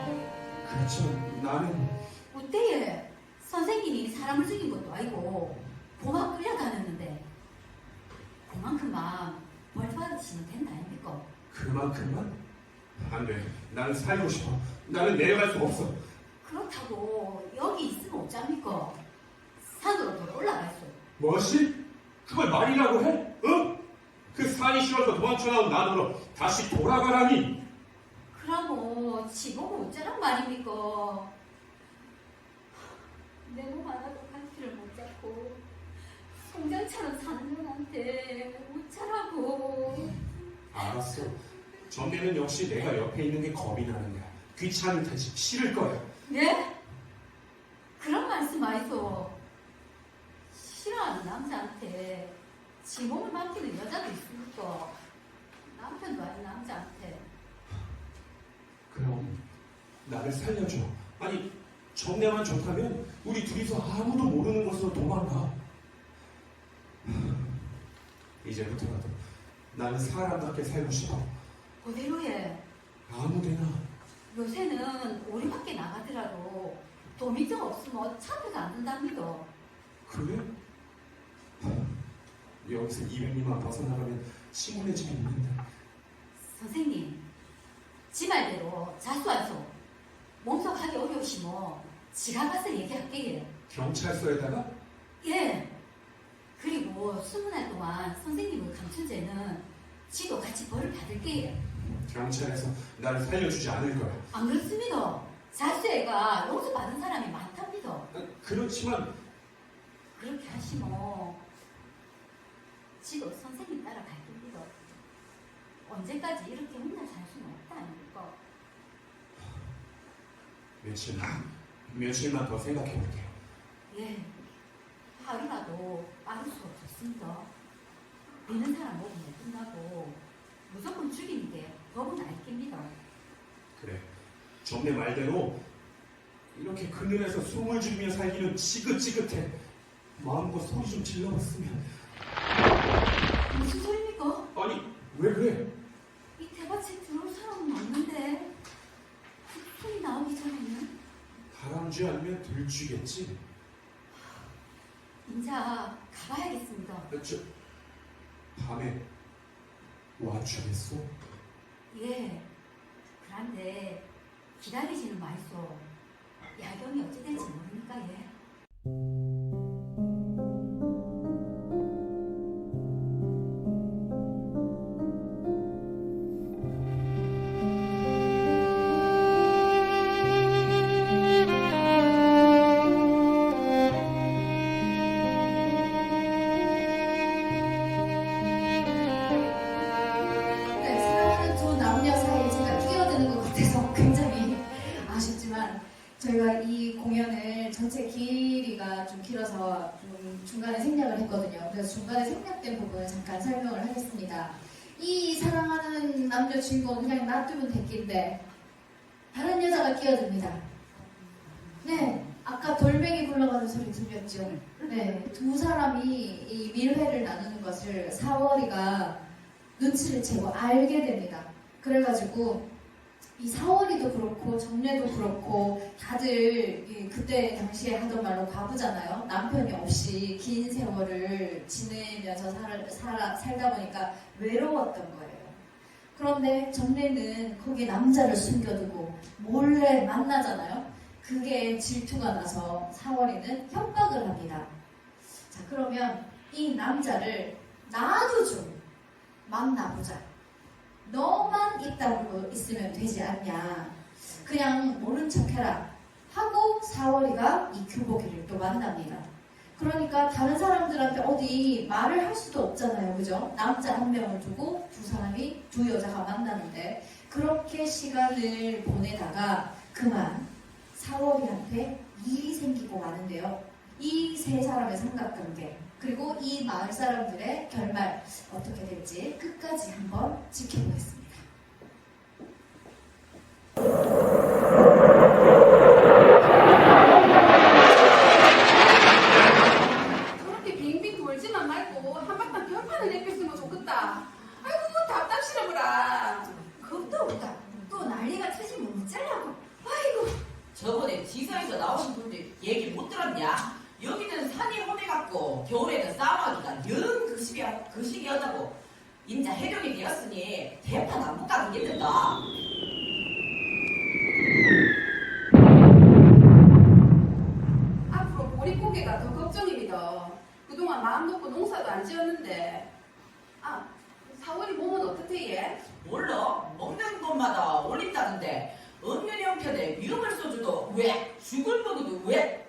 I: 그렇지. 나는
H: 어때요? 선생님이 사람을 죽인 것도 아니고 고만 끌려다녔는데 그만큼만 벌 받으시면 된다 아닙니까?
I: 그만큼만? 안 돼. 나는 살고 싶어. 나는 내려갈 수 없어.
H: 그렇다고 여기 있으면 어쩝니까? 산으로 더 올라가있어.
I: 뭐시? 그걸 말이라고 해? 어? 그 산이 싫어서 도망쳐 나온 나더러 다시 돌아가라니.
H: 그럼 지보고 어쩌란 말입니까? 내 몸 하나도 갈피를 못 잡고 송장처럼 사는 년한테 어쩌라고.
I: 알았어. 전에는 역시 내가 옆에 있는 게 겁이 나는 거야. 귀찮은 테지 싫을 거야.
H: 네? 그런 말씀 마이소. 싫어하는 남자한테 지 몸을 맡기는 여자도 있으니까 남편도 아닌 남자한테.
I: 그럼 나를 살려줘. 아니 정내만 좋다면 우리 둘이서 아무도 모르는 곳으로 도망가. 이제부터라도 나는 사람답게 살고 싶어.
H: 그대로 해.
I: 아무데나.
H: 요새는 우리 밖에 나가더라도 도민증 없으면 차표가 안 된답니다.
I: 그래? 여기서 200리만 벗어나가면 친구네 집이 있는데.
H: 선생님, 지 말대로 자수하소. 몸속하기 어려우시면 지가 가서 얘기할게요.
I: 경찰서에다가?
H: 예. 그리고 20날 동안 선생님을 감춘 죄는 지도 같이 벌을 받을게요.
I: 경찰에서 나를 살려주지 않을 거야.
H: 안 그렇습니다. 자수애가 용서받은 사람이 많답니다.
I: 그렇지만
H: 그렇게 하시면 지도 선생님 따라갈 겁니다.
D: 언제까지 이렇게 혼자 살 수는 없다 아닙니까?
I: 며칠만 더 생각해볼게요.
D: 예, 하루라도 빠질 수가 없습니다. 되는 사람 먹으면 끝나고 무조건 죽이는 게 법은 알깁니다.
I: 그래, 전내 말대로 이렇게 그늘에서 숨을 죽이며 살기는 지긋지긋해. 마음껏 소리 좀 질러봤으면.
D: 무슨 소리입니까?
I: 아니, 왜 그래?
D: 이 대밭에 들어올 사람은 없는데 소리 나오기 전에는
I: 다람쥐 아니면 들쥐겠지?
D: 인자 가봐야겠습니다.
I: 밤에 와주겠어?
D: 예, 그런데 기다리지는 마이소. 야경이 어찌 될지 모르니까 예.
A: 네, 사랑하는 두 남녀 사이에 제가 끼어드는 것 같아서 굉장히 아쉽지만 저희가 이 공연을 전체 길이가 좀 길어서 좀 중간에 생략을 했거든요. 그래서 중간에 생략된 부분을 잠깐 설명을 하겠습니다. 이 사랑하는 남녀 주인공 그냥 놔두면 됐긴데 다른 여자가 끼어듭니다. 네, 아까 돌멩이 굴러가는 소리 들렸죠? 네, 두 사람이 이 밀회를 나누는 것을 사월이가 눈치를 채고 알게 됩니다. 그래가지고 이 사월이도 그렇고 정례도 그렇고 다들 그때 당시에 하던 말로 과부잖아요. 남편이 없이 긴 세월을 지내면서 살다 보니까 외로웠던 거예요. 그런데 정례는 거기에 남자를 숨겨두고 몰래 만나잖아요. 그게 질투가 나서 사월이는 협박을 합니다. 자, 그러면 이 남자를 나도 좀 만나보자. 너만 있다고 있으면 되지 않냐. 그냥 모른 척해라. 하고 사월이가 이 규복이를 또 만납니다. 그러니까 다른 사람들한테 어디 말을 할 수도 없잖아요. 그죠? 남자 한 명을 두고 두 여자가 만나는데 그렇게 시간을 보내다가 그만 사월이한테 일이 생기고 마는데요. 이 세 사람의 삼각관계 그리고 이 마을 사람들의 결말 어떻게 될지 끝까지 한번 지켜보겠습니다.
C: 그렇게 빙빙 돌지만 말고 한바탕 결판을 내뺐으면 좋겠다. 아이고 답답시러구라.
D: 겁도 없다. 또 난리가 터지면 어쩌려고. 아이고.
B: 저번에 지서에서 나오신 분들 얘기 못 들었냐? 여기는 산이 험해갖고 겨울에는 싸움하기가 영 그 시기였다고. 인자 해령이 되었으니 대판 안 못 가겠는다.
C: 앞으로 보릿고개가 더 걱정입니다. 그동안 마음 놓고 농사도 안 지었는데. 아, 4월이 몸은 어떻대 얘?
B: 몰라. 먹는 것마다 올린다는데 없는 형편에 위험을 써줘도 왜? 죽을 뻔해도 왜?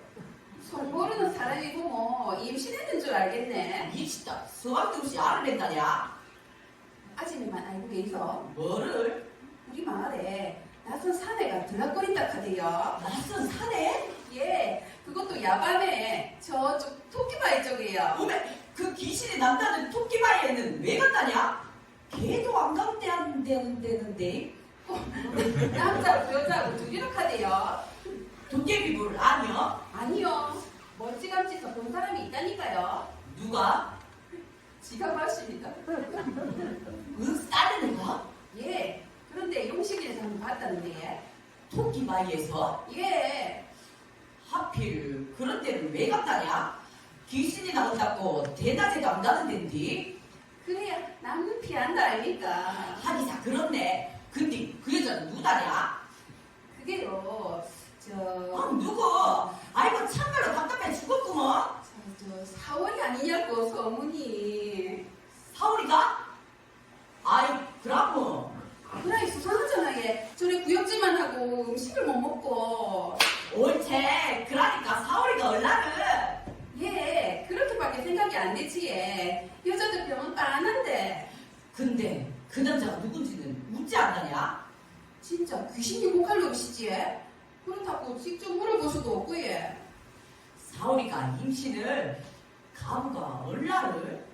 C: 손 모르는 사람이고 뭐 임신했는 줄 알겠네.
B: 미치다. 서방도 없이 알을 낸다냐?
C: 아줌이만 알고 계셔.
B: 뭐를?
C: 우리 마을에 낯선 사내가 들락거린다 카대요.
B: 낯선 사내?
C: 예, 그것도 야밤에 저쪽 토끼바위 쪽이에요.
B: 오메, 그 귀신이 남다는 토끼바위에는 왜 갔다냐? 걔도 안 간대는데
C: 남자하고 여자하고 둘이로 카대요.
B: 도깨비불 아니여?
C: 아니요, 멀찌감치서 본 사람이 있다니까요.
B: 누가?
C: 지가 봤습니다.
B: 싸는 애가?
C: 예, 그런데 용식이를 한번 봤다는데.
B: 토끼바위에서?
C: 예,
B: 하필 그런 데를 왜 갔다냐? 귀신이 나온다고 대낮에도 안 가는 데인데?
C: 그래야 남는 피한다 아닙니까?
B: 하기사 그렇네. 근데 그 여자는 누다냐?
C: 그게요,
B: 누구? 아이고 참말로 답답해 죽었구먼.
C: 저 4월이 아니냐고 소문이.
B: 사울이가? 아이 그럼
C: 그래 수상하잖아 얘. 저래 구역질만 하고 음식을 못 먹고.
B: 옳지. 그러니까 사울이가 얼라를.
C: 예, 그렇게밖에 생각이 안 되지 얘. 여자들 병은 빤한데.
B: 근데 그 남자가 누군지는 묻지 않느냐?
A: 진짜 귀신이 목할 놈이시지? 그렇다고 직접 물어볼 수도 없고 예.
B: 사오리가 임신을 가부가 얼라를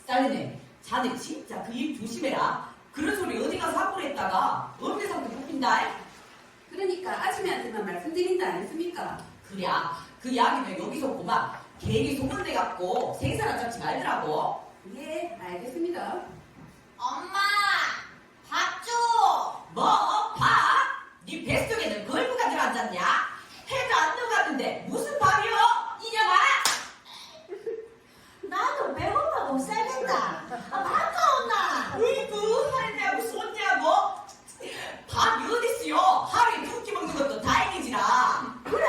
B: 쌀리네. 자네 진짜 그 일 조심해라. 그런 소리 어디 가서 함부로 했다가 엄대상도 뽑힌다.
A: 그러니까 아줌마한테만 말씀드린다 아니습니까?
B: 그래, 그 이야기는 여기서 그만 괜히 소문내 갖고 생사나 잡지 말더라고.
A: 예, 알겠습니다.
G: 엄마, 밥 줘.
B: 뭐? 밥? 네 뱃속에는 걸그가 들어앉았냐? 해도 안 녹았는데 무슨 밥이요? 이년아!
H: 나도 배고파 못 살겠다. 바꿔온나.
B: 으이구 살인내고 쏟냐고? 밥이 어딨어요? 하루에 2끼 먹는 것도 다행이지라.
H: 그래.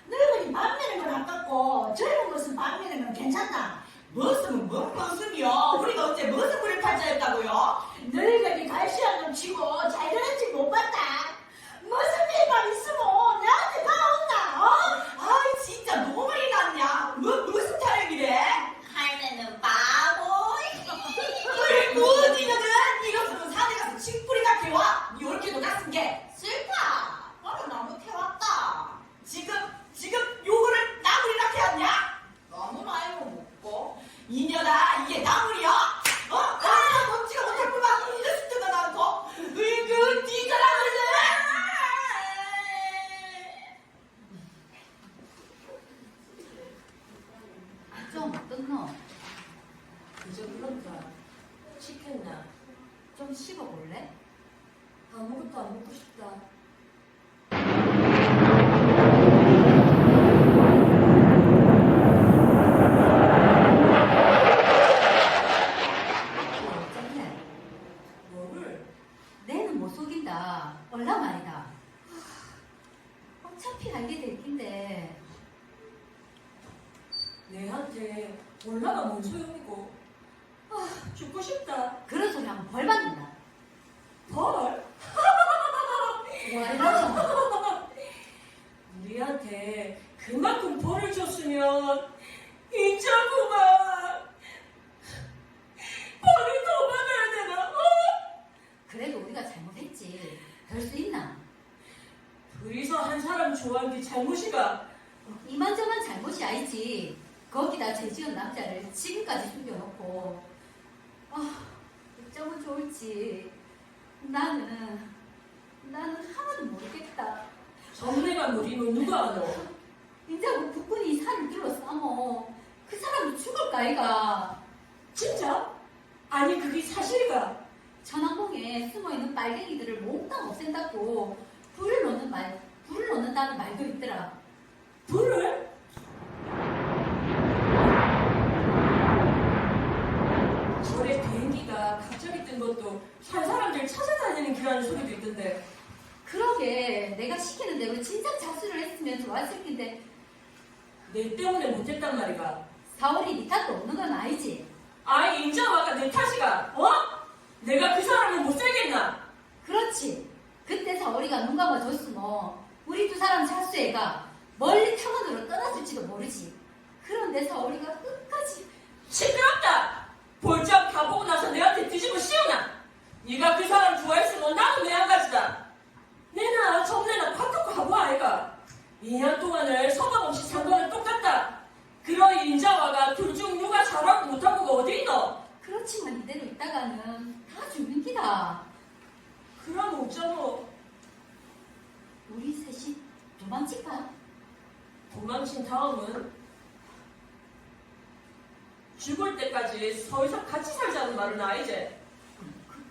H: 늙은이 밥 내는 건 아깝고 젊은 것은 밥 내는 건 괜찮다.
B: 무슨 무슨이요? 우리가 어째 무슨 물을 팔자였다고요?
H: 늙은이 갈시한 놈 치고 잘 되는지 못 봤다. 무슨 일만 있으면 내한테 가온나. 어?
B: 아이 진짜 너무 많이 났냐? 무슨 타령이래?
G: 할매는 바보.
B: 으이구 니거든 이것은 산에 가서 칡뿌리나 캐와 이렇게도 낯선 게
G: 싫다. 바로 나무 태웠다.
B: 지금 요거를 나물이나 캐왔냐?
G: 나무는 알고 먹고.
B: 이년아 이게 나물이야? 먹지가 못했구만 이럴 수가 나고 으이구 뒤져라
D: 좀 어떻노?
E: 이제 그런가 시켰나?
D: 좀 씹어볼래?
E: 아무것도 안 먹고 싶다.
D: 어쩌네?
E: 뭐를?
D: 내는 못 속인다. 얼라 말이다. 어차피 알게 될 텐데.
E: 내한테 올라가 뭔 소용이고. 죽고 싶다.
D: 그런 소리 하면 벌 받는다.
E: 벌?
D: 뭐하려고?
E: 우리한테 그만큼 벌을 줬으면 인자구만. 벌을 더 받아야 되나?
D: 그래도 우리가 잘못했지. 별 수 있나?
E: 둘이서 한 사람 좋아한 게 잘못이가.
D: 이만저만 잘못이 아니지. 거기다 죄지은 남자를 지금까지 숨겨놓고. 어쩌면 좋을지. 나는 하나도 모르겠다.
E: 정내가 노리면 누가 아노?
D: 인자고 국군이 산을 둘러싸모. 그 사람이 죽을까 아이가.
E: 진짜? 아니 그게 사실이가?
D: 천왕봉에 숨어있는 빨갱이들을 몽땅 없앤다고 불을 놓는다는 말도 있더라.
E: 불을? 절에 비행기가 갑자기 뜬 것도 산 사람들 찾아다니는 기라는 소리도 있던데.
D: 그러게 내가 시키는 대로 진작 자수를 했으면 좋았을 텐데
E: 내 때문에 못했단 말이가.
D: 사월이 네 탓도 없는 건 아니지.
E: 아이 인자와가 내 탓이가. 내가 그 사람을 못 살겠나?
D: 그렇지. 그때 사월이가 눈 감아줬으면 우리 두 사람 자수해가 멀리 탐원으로 떠났을지도 모르지. 그런데 사월이가 끝까지.
E: 시끄럽다. 볼짝 가보고 나서 내한테 뒤집어 씌우나. 네가 그 사람 좋아했으면 나도 매한가지다. 내나 정내나 카톡 가보 아이가. 2년 동안을 서방 없이 산 거는 똑같다. 그런 인자와가 둘 중 누가 잘하고 못하고가 어디 있노?
D: 그렇지만 이대로 있다가는 다 죽는 기다.
E: 그럼 어쩌노?
D: 우리 셋이 도망칠까?
E: 도망친 다음은 죽을 때까지 서에서 같이 살자는 말은 아니지.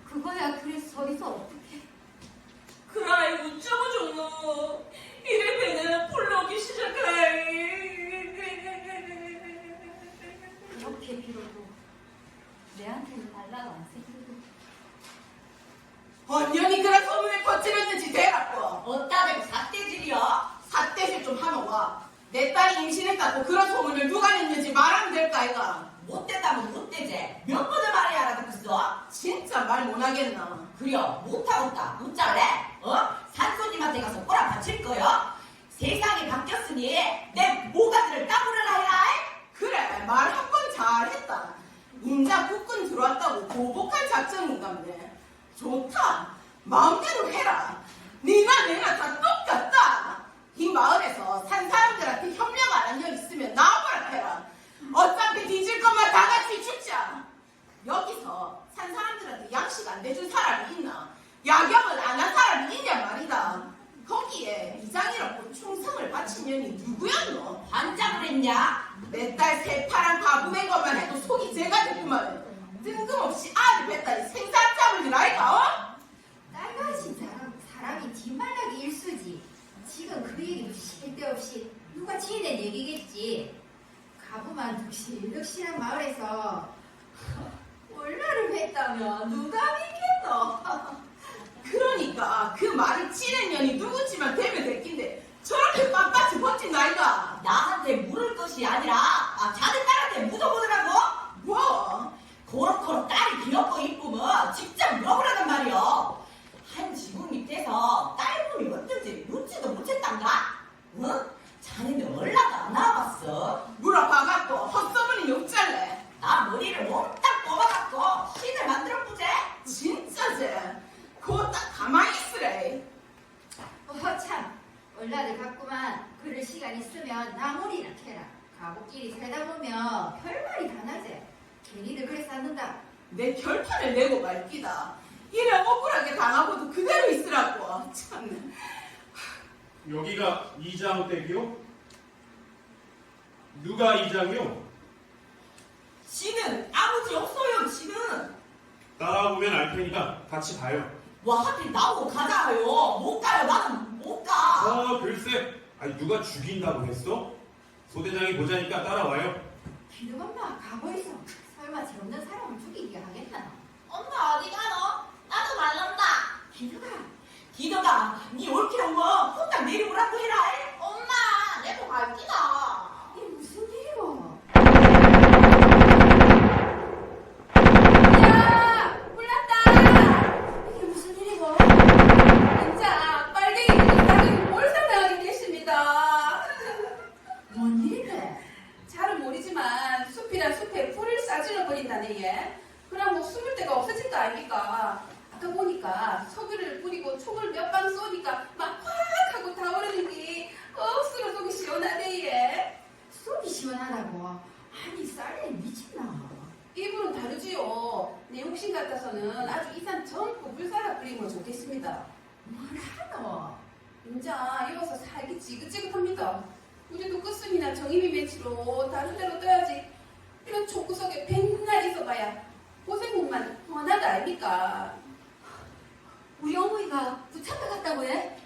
D: 그거야 그래서 서리서 어떻게.
E: 그라이 어쩌고 좋노. 이래 배는 불러오기 시작하이.
D: 그렇게 빌어도 내한테는 말라가 안 생기고.
C: 언년이 그런 소문을 퍼뜨렸는지 대갖고
B: 어따대고 삿대질이여?
C: 삿대질 좀 하면 와. 내 딸이 임신했다고 그런 소문을 누가 냈는지 말하면 될까 아이가.
B: 못되다면 못되지. 몇 번을 말해야 알아듣겠어?
C: 진짜 말 못하겠나.
B: 그려 못하겠다. 어쩔래? 산소님한테 가서 꼬라 바칠 거요? 세상이 바뀌었으니 내 모가지를 까부르라 해라.
C: 그래 말 한 번 잘했다. 인자 국군 들어왔다고 보복할 작전인갑네. 좋다. 마음대로 해라. 니나 내나 다 똑같다. 이 마을에서 산 사람들한테 협력 안 한 적 있으면 나와보라 해라. 어차피 뒤질 것만 다 같이 죽자. 여기서 산 사람들한테 양식 안 내준 사람이 있나? 야경을 안 한 사람이 있냐 말이다. 거기에 이장이라고 충성을 바친 년이 누구였노?
B: 환장을 했냐?
C: 내 딸 새파란 바보된 것만 해도 속이 제가 됐구만. 뜬금없이 알을 뱉다니 생사 잡을 일 아이가, 어?
D: 딸 가진 사람이 뒷말하기 일수지. 지금 그 얘기도 쓸데없이 누가 지어낸 얘기겠지. 가부만 득실득실한 마을에서 월나를 했다면 누가 믿겠노?
C: 그러니까 그 말을 치는 년이 누구지만 되면 됐긴데 저렇게 빳빳이 버틴 나이가.
B: 나한테 물을 것이 아니라 자네 딸한테 묻어보더라고?
C: 뭐?
B: 그렇고 딸이 귀엽고 이쁘면 직접 물어보라는 말이여. 한 지붕 밑에서 딸 몸이 어떤지 묻지도 못했단가? 응? 자네는 얼라도 안 나와봤어.
C: 물어봐갖고 헛소문이 욕잘래.
B: 나 머리를 몽땅 뽑아갖고 신을 만들어보재.
C: 진짜제. 그거 딱 가만히 있으래.
D: 참, 얼라들 같구만. 그럴 시간 있으면 나무리나 캐라. 가족끼리 살다 보면 별말이 다 나지. 괜히들 그래 쌓는다.
C: 내 결판을 내고 말기다. 이래 억울하게 당하고도 그대로 있으라고. 참.
F: 여기가 이장 댁이요? 누가 이장이요?
B: 지는 아무지 없어요. 지는.
F: 따라오면 알 테니까 같이 가요.
B: 와 하필 나보고 가자요. 못 가요. 나는 못 가.
F: 글쎄, 누가 죽인다고 했어? 소대장이 보자니까 따라와요.
D: 기득엄마 가고 있어. 설마 죄 없는 사람을 죽이게 하겠나?
G: 엄마 어디 가노? 나도 말란다.
D: 기득아,
B: 기너가 네 올킬 오면 혼자 내려오라고 해라.
G: 엄마 내도 갈기다.
D: 이게 무슨 일이고?
A: 야! 몰랐다!
D: 이게 무슨 일이고?
A: 진짜 빨갱이 딸이 몰살당하게 됐습니다.
D: 뭔 일인데?
A: 잘은 모르지만 숲이란 숲에 풀을 싸질러 버린다네 얘. 그럼 뭐 숨을 데가 없어질 거 아닙니까? 아까 보니까 석유를 뿌리고 총을 몇 방 쏘니까 막 확 하고 타오르는 게 억수로 속이 시원하네 얘.
D: 속이 시원하다고? 아니 쌀에 미쳤나?
A: 일부는 다르지요. 내 욕심 같아서는 아주 이산 전부 불살라 뿌리면 좋겠습니다.
D: 뭐라노?
A: 인자 이어서 살기 지긋지긋합니다. 우리도 끝음이나 정의미 매치로 다른 데로 떠야지. 이런 촌구석에 백날 있어봐야 고생목만 뻔하다 아닙니까?
D: 우리 어머니가 부착해 갔다고 해?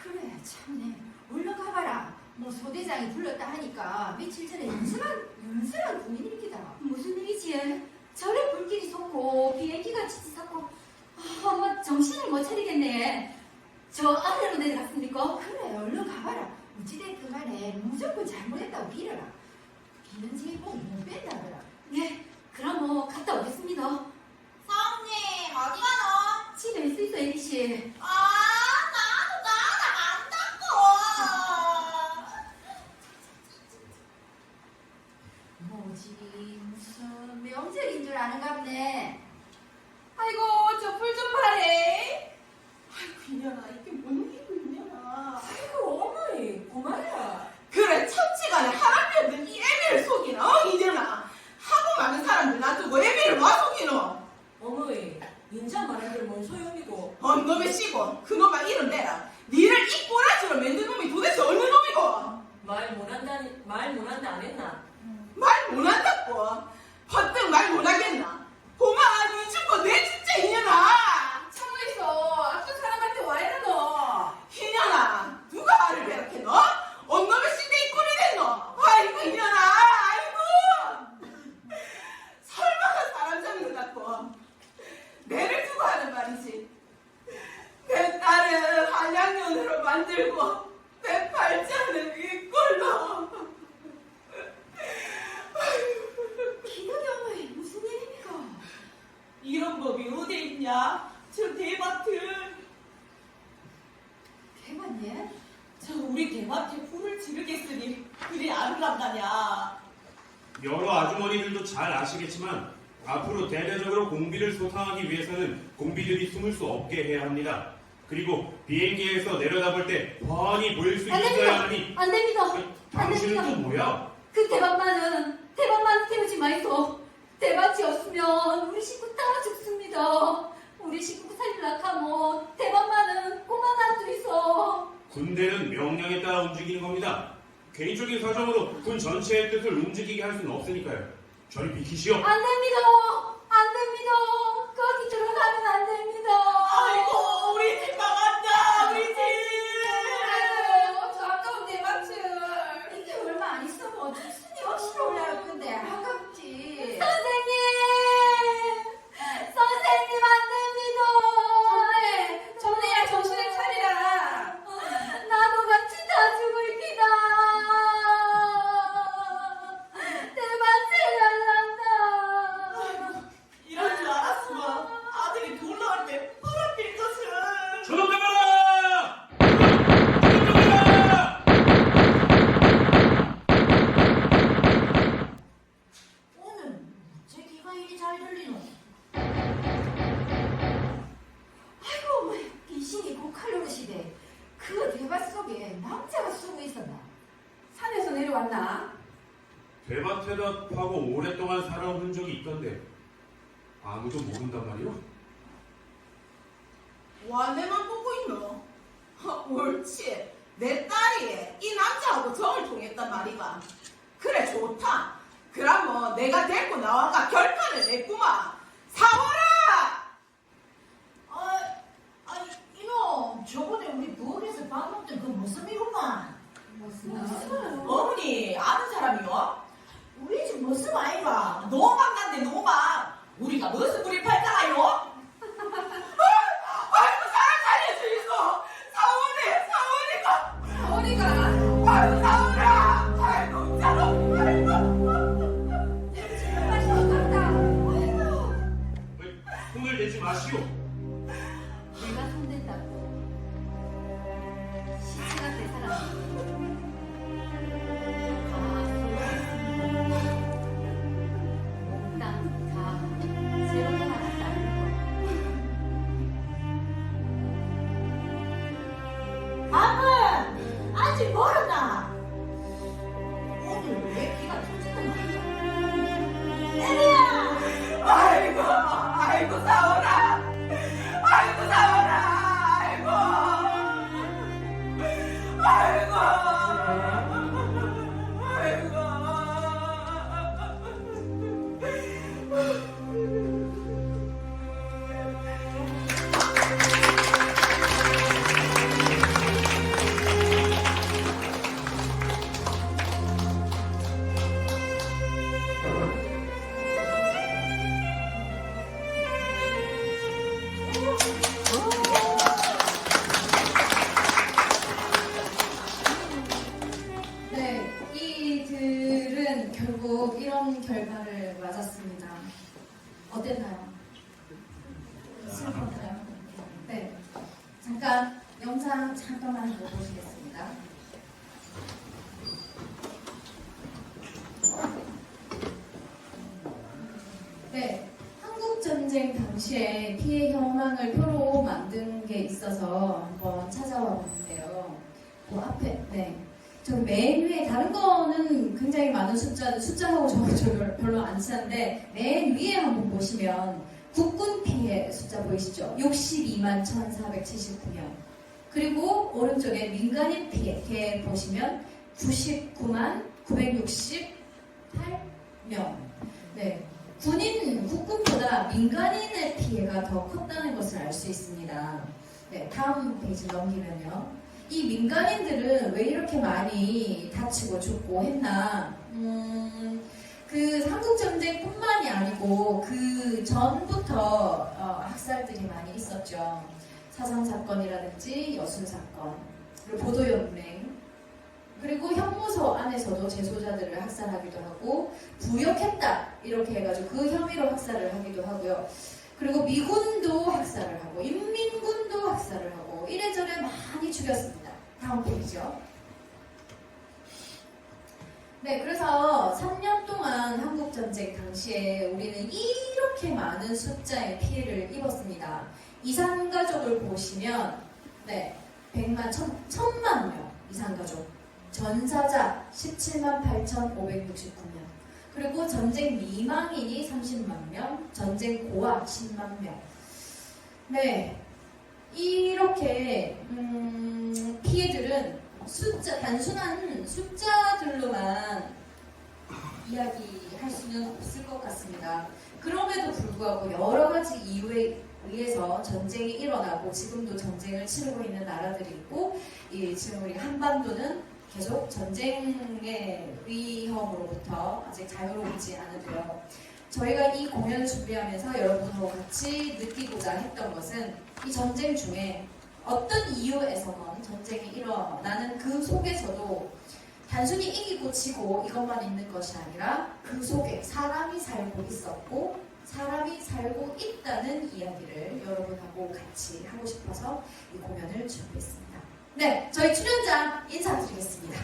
D: 그래 참네. 얼른 가봐라. 뭐 소대장이 불렀다 하니까 며칠 전에 연설한 군인이기다.
H: 무슨 일이지? 저래 불길이 솟고 비행기가 치치사고 엄마 정신을 못 차리겠네. 저 아래로 내려갔습니까?
D: 그래 얼른 가봐라. 어찌됐든 간에 무조건 잘못했다고 빌어라. 비는 제복 못 뺀다더라.
H: 네, 그럼 뭐 갔다 오겠습니다.
G: 사원님 어디 가노?
H: 집에 있을 수 있지.
G: 나도
D: 뭐지 무슨 명절인 줄 아는갑네.
A: 아이고 저 불 좀 파래.
C: 아이고 이년아 이게 뭔 일이고 이년아.
E: 아이고 어머니 고마야.
C: 그래 천지간에 하람이 없는 이 애비를 속이나, 어 이년아. 하고 많은 사람들 놔두고 애비를 와 속이노.
E: 어머니 인자 말하길 뭔 소용이고.
C: 언놈의 씨고 그놈아 이름 내라. 니를 이 꼬라지로 만든 놈이 도대체 어느 놈이고.
E: 말 못한다 안 했나?
C: 말 못한다고. 퍼뜩 말 못하겠나. 고마 니 죽고 내 진짜 이년아.
A: 창문에서 앞서 사람한테 와 이러노.
C: 이년아 누가 알을 배렇게 너? 언놈의 씨내 이 꼴이 됐노. 아이고 이년아 아이고. 설마가 사람 잡는 것 같고 내를 두고 하는 말이지. 내 딸을 한양년으로 만들고 내 팔자는 윗골로.
D: 기덕이 어머니 무슨 일입니까?
B: 이런 법이 어디 있냐? 저 대밭을.
D: 대만예?
B: 저 우리 대밭에 불을 지르겠으니 그리 아름답다냐.
F: 여러 아주머니들도 잘 아시겠지만 앞으로 대대적으로 공비를 소탕하기 위해서는 공비들이 숨을 수 없게 해야 합니다. 그리고 비행기에서 내려다볼 때 훤히 보일 수 있어야 하니.
D: 안 됩니다.
F: 당신은 또 뭐야?
D: 그 대밭만은 태우지 마이소. 대밭이 없으면 우리 식구 다 죽습니다. 우리 식구 살리려고 하면 대밭만은 고만한 두 있어.
F: 군대는 명령에 따라 움직이는 겁니다. 개인적인 사정으로 군 전체의 뜻을 움직이게 할 수는 없으니까요. 저리 비키시오.
D: 안 됩니다. 안 됩니다. 거기 들어가면 안 됩니다.
G: 아이고 우리 집 망한다 우리 집.
D: 아이고, 저 아까운 대밭을. 이게 얼마 안 있어 뭐 순이 없이 올라올 건데 아깝지. 선생님 안 됩니다.
A: 정래야 정신을 차리라.
D: 나도 같이 다 죽을 기다. 대밭을 열란다.
G: 이럴 줄 알았으면 아들이 놀러올 때 바람필 것을.
F: 저놈 잡아라! 저놈 잡아라!
H: 오늘 제 귀가 이리 잘 들리노?
D: 아이고 뭐 귀신이 고칼로르 시대 그 대밭 속에 남자가 숨어 있었나?
A: 산에서 내려왔나?
F: 대밭에다 파고 오랫동안 살아온 흔적이 있던데 아무도 모른단 말이오?
C: 와, 내만 보고 있노? 옳지. 내 딸이 이 남자하고 정을 통했단 말이가. 그래, 좋다. 그럼 내가 데리고 나와가 결판을 냈구만. 사와라!
H: 아니 이놈 저번에 우리 부엌에서 밥 먹던 그 모습이구만.
G: 어머니 아는 사람이요?
H: 우리 집 모습 아이가.
G: 노망 난데 노망. 우리가 무슨 우리 팔자가요?
C: 아이고, 사람 살려주이소! 사원이가! 아이고, 사원아! 아이고, 저놈! 아이고!
D: 정말 좋다. 아이고
F: 흥을 내지 마시오.
D: 내가 손댄다고 시체가 될 사람 몽땅 다 새로 태어났다.
H: 밥은 아직 멀었나? 오늘 왜 귀가 터지는 거야? 애리야!
C: 아이고, 사원아! 아이고, 사원아! 아이고! 아이고!
A: 네, 이들은 결국 이런 결과를 맞았습니다. 어땠나요? 슬펐나요? 네, 잠깐 영상 잠깐만 보고 보시겠습니다. 네, 한국전쟁 당시에 피해 현황을 표로 만든 게 있어서 한번 찾아와 봤는데요. 그 앞에, 네. 저기 맨 위에 다른 거는 굉장히 많은 숫자하고 저는 별로 안 친한데 맨 위에 한번 보시면 국군 피해 숫자 보이시죠? 62만 1479명. 그리고 오른쪽에 민간인 피해 보시면 99만 968명. 네. 국군보다 민간인의 피해가 더 컸다는 것을 알 수 있습니다. 네, 다음 페이지 넘기면요. 이 민간인들은 왜 이렇게 많이 다치고 죽고 했나? 그 한국전쟁뿐만이 아니고 그 전부터 학살들이 많이 있었죠. 사상사건이라든지 여순사건, 그리고 보도연맹, 그리고 형무소 안에서도 재소자들을 학살하기도 하고 부역했다 이렇게 해가지고 그 혐의로 학살을 하기도 하고요. 그리고 미군도 학살을 하고 인민군도 학살을 하고 이래저래 많이 죽였습니다. 다음 페이지요. 네, 그래서 3년 동안 한국전쟁 당시에 우리는 이렇게 많은 숫자의 피해를 입었습니다. 이산가족을 보시면, 네, 100만, 1000만 명 이산가족. 전사자 17만 8,569명. 그리고 전쟁 미망인이 30만 명, 전쟁 고아 10만 명. 네, 이렇게 피해들은 단순한 숫자들로만 이야기할 수는 없을 것 같습니다. 그럼에도 불구하고 여러 가지 이유에 의해서 전쟁이 일어나고 지금도 전쟁을 치르고 있는 나라들이 있고, 지금 우리 한반도는 계속 전쟁의 위험으로부터 아직 자유롭지 않은데요. 저희가 이 공연을 준비하면서 여러분하고 같이 느끼고자 했던 것은 이 전쟁 중에 어떤 이유에서건 전쟁이 일어나는 그 속에서도 단순히 이기고 지고 이것만 있는 것이 아니라 그 속에 사람이 살고 있었고 사람이 살고 있다는 이야기를 여러분하고 같이 하고 싶어서 이 공연을 준비했습니다. 네, 저희 출연자 인사드리겠습니다.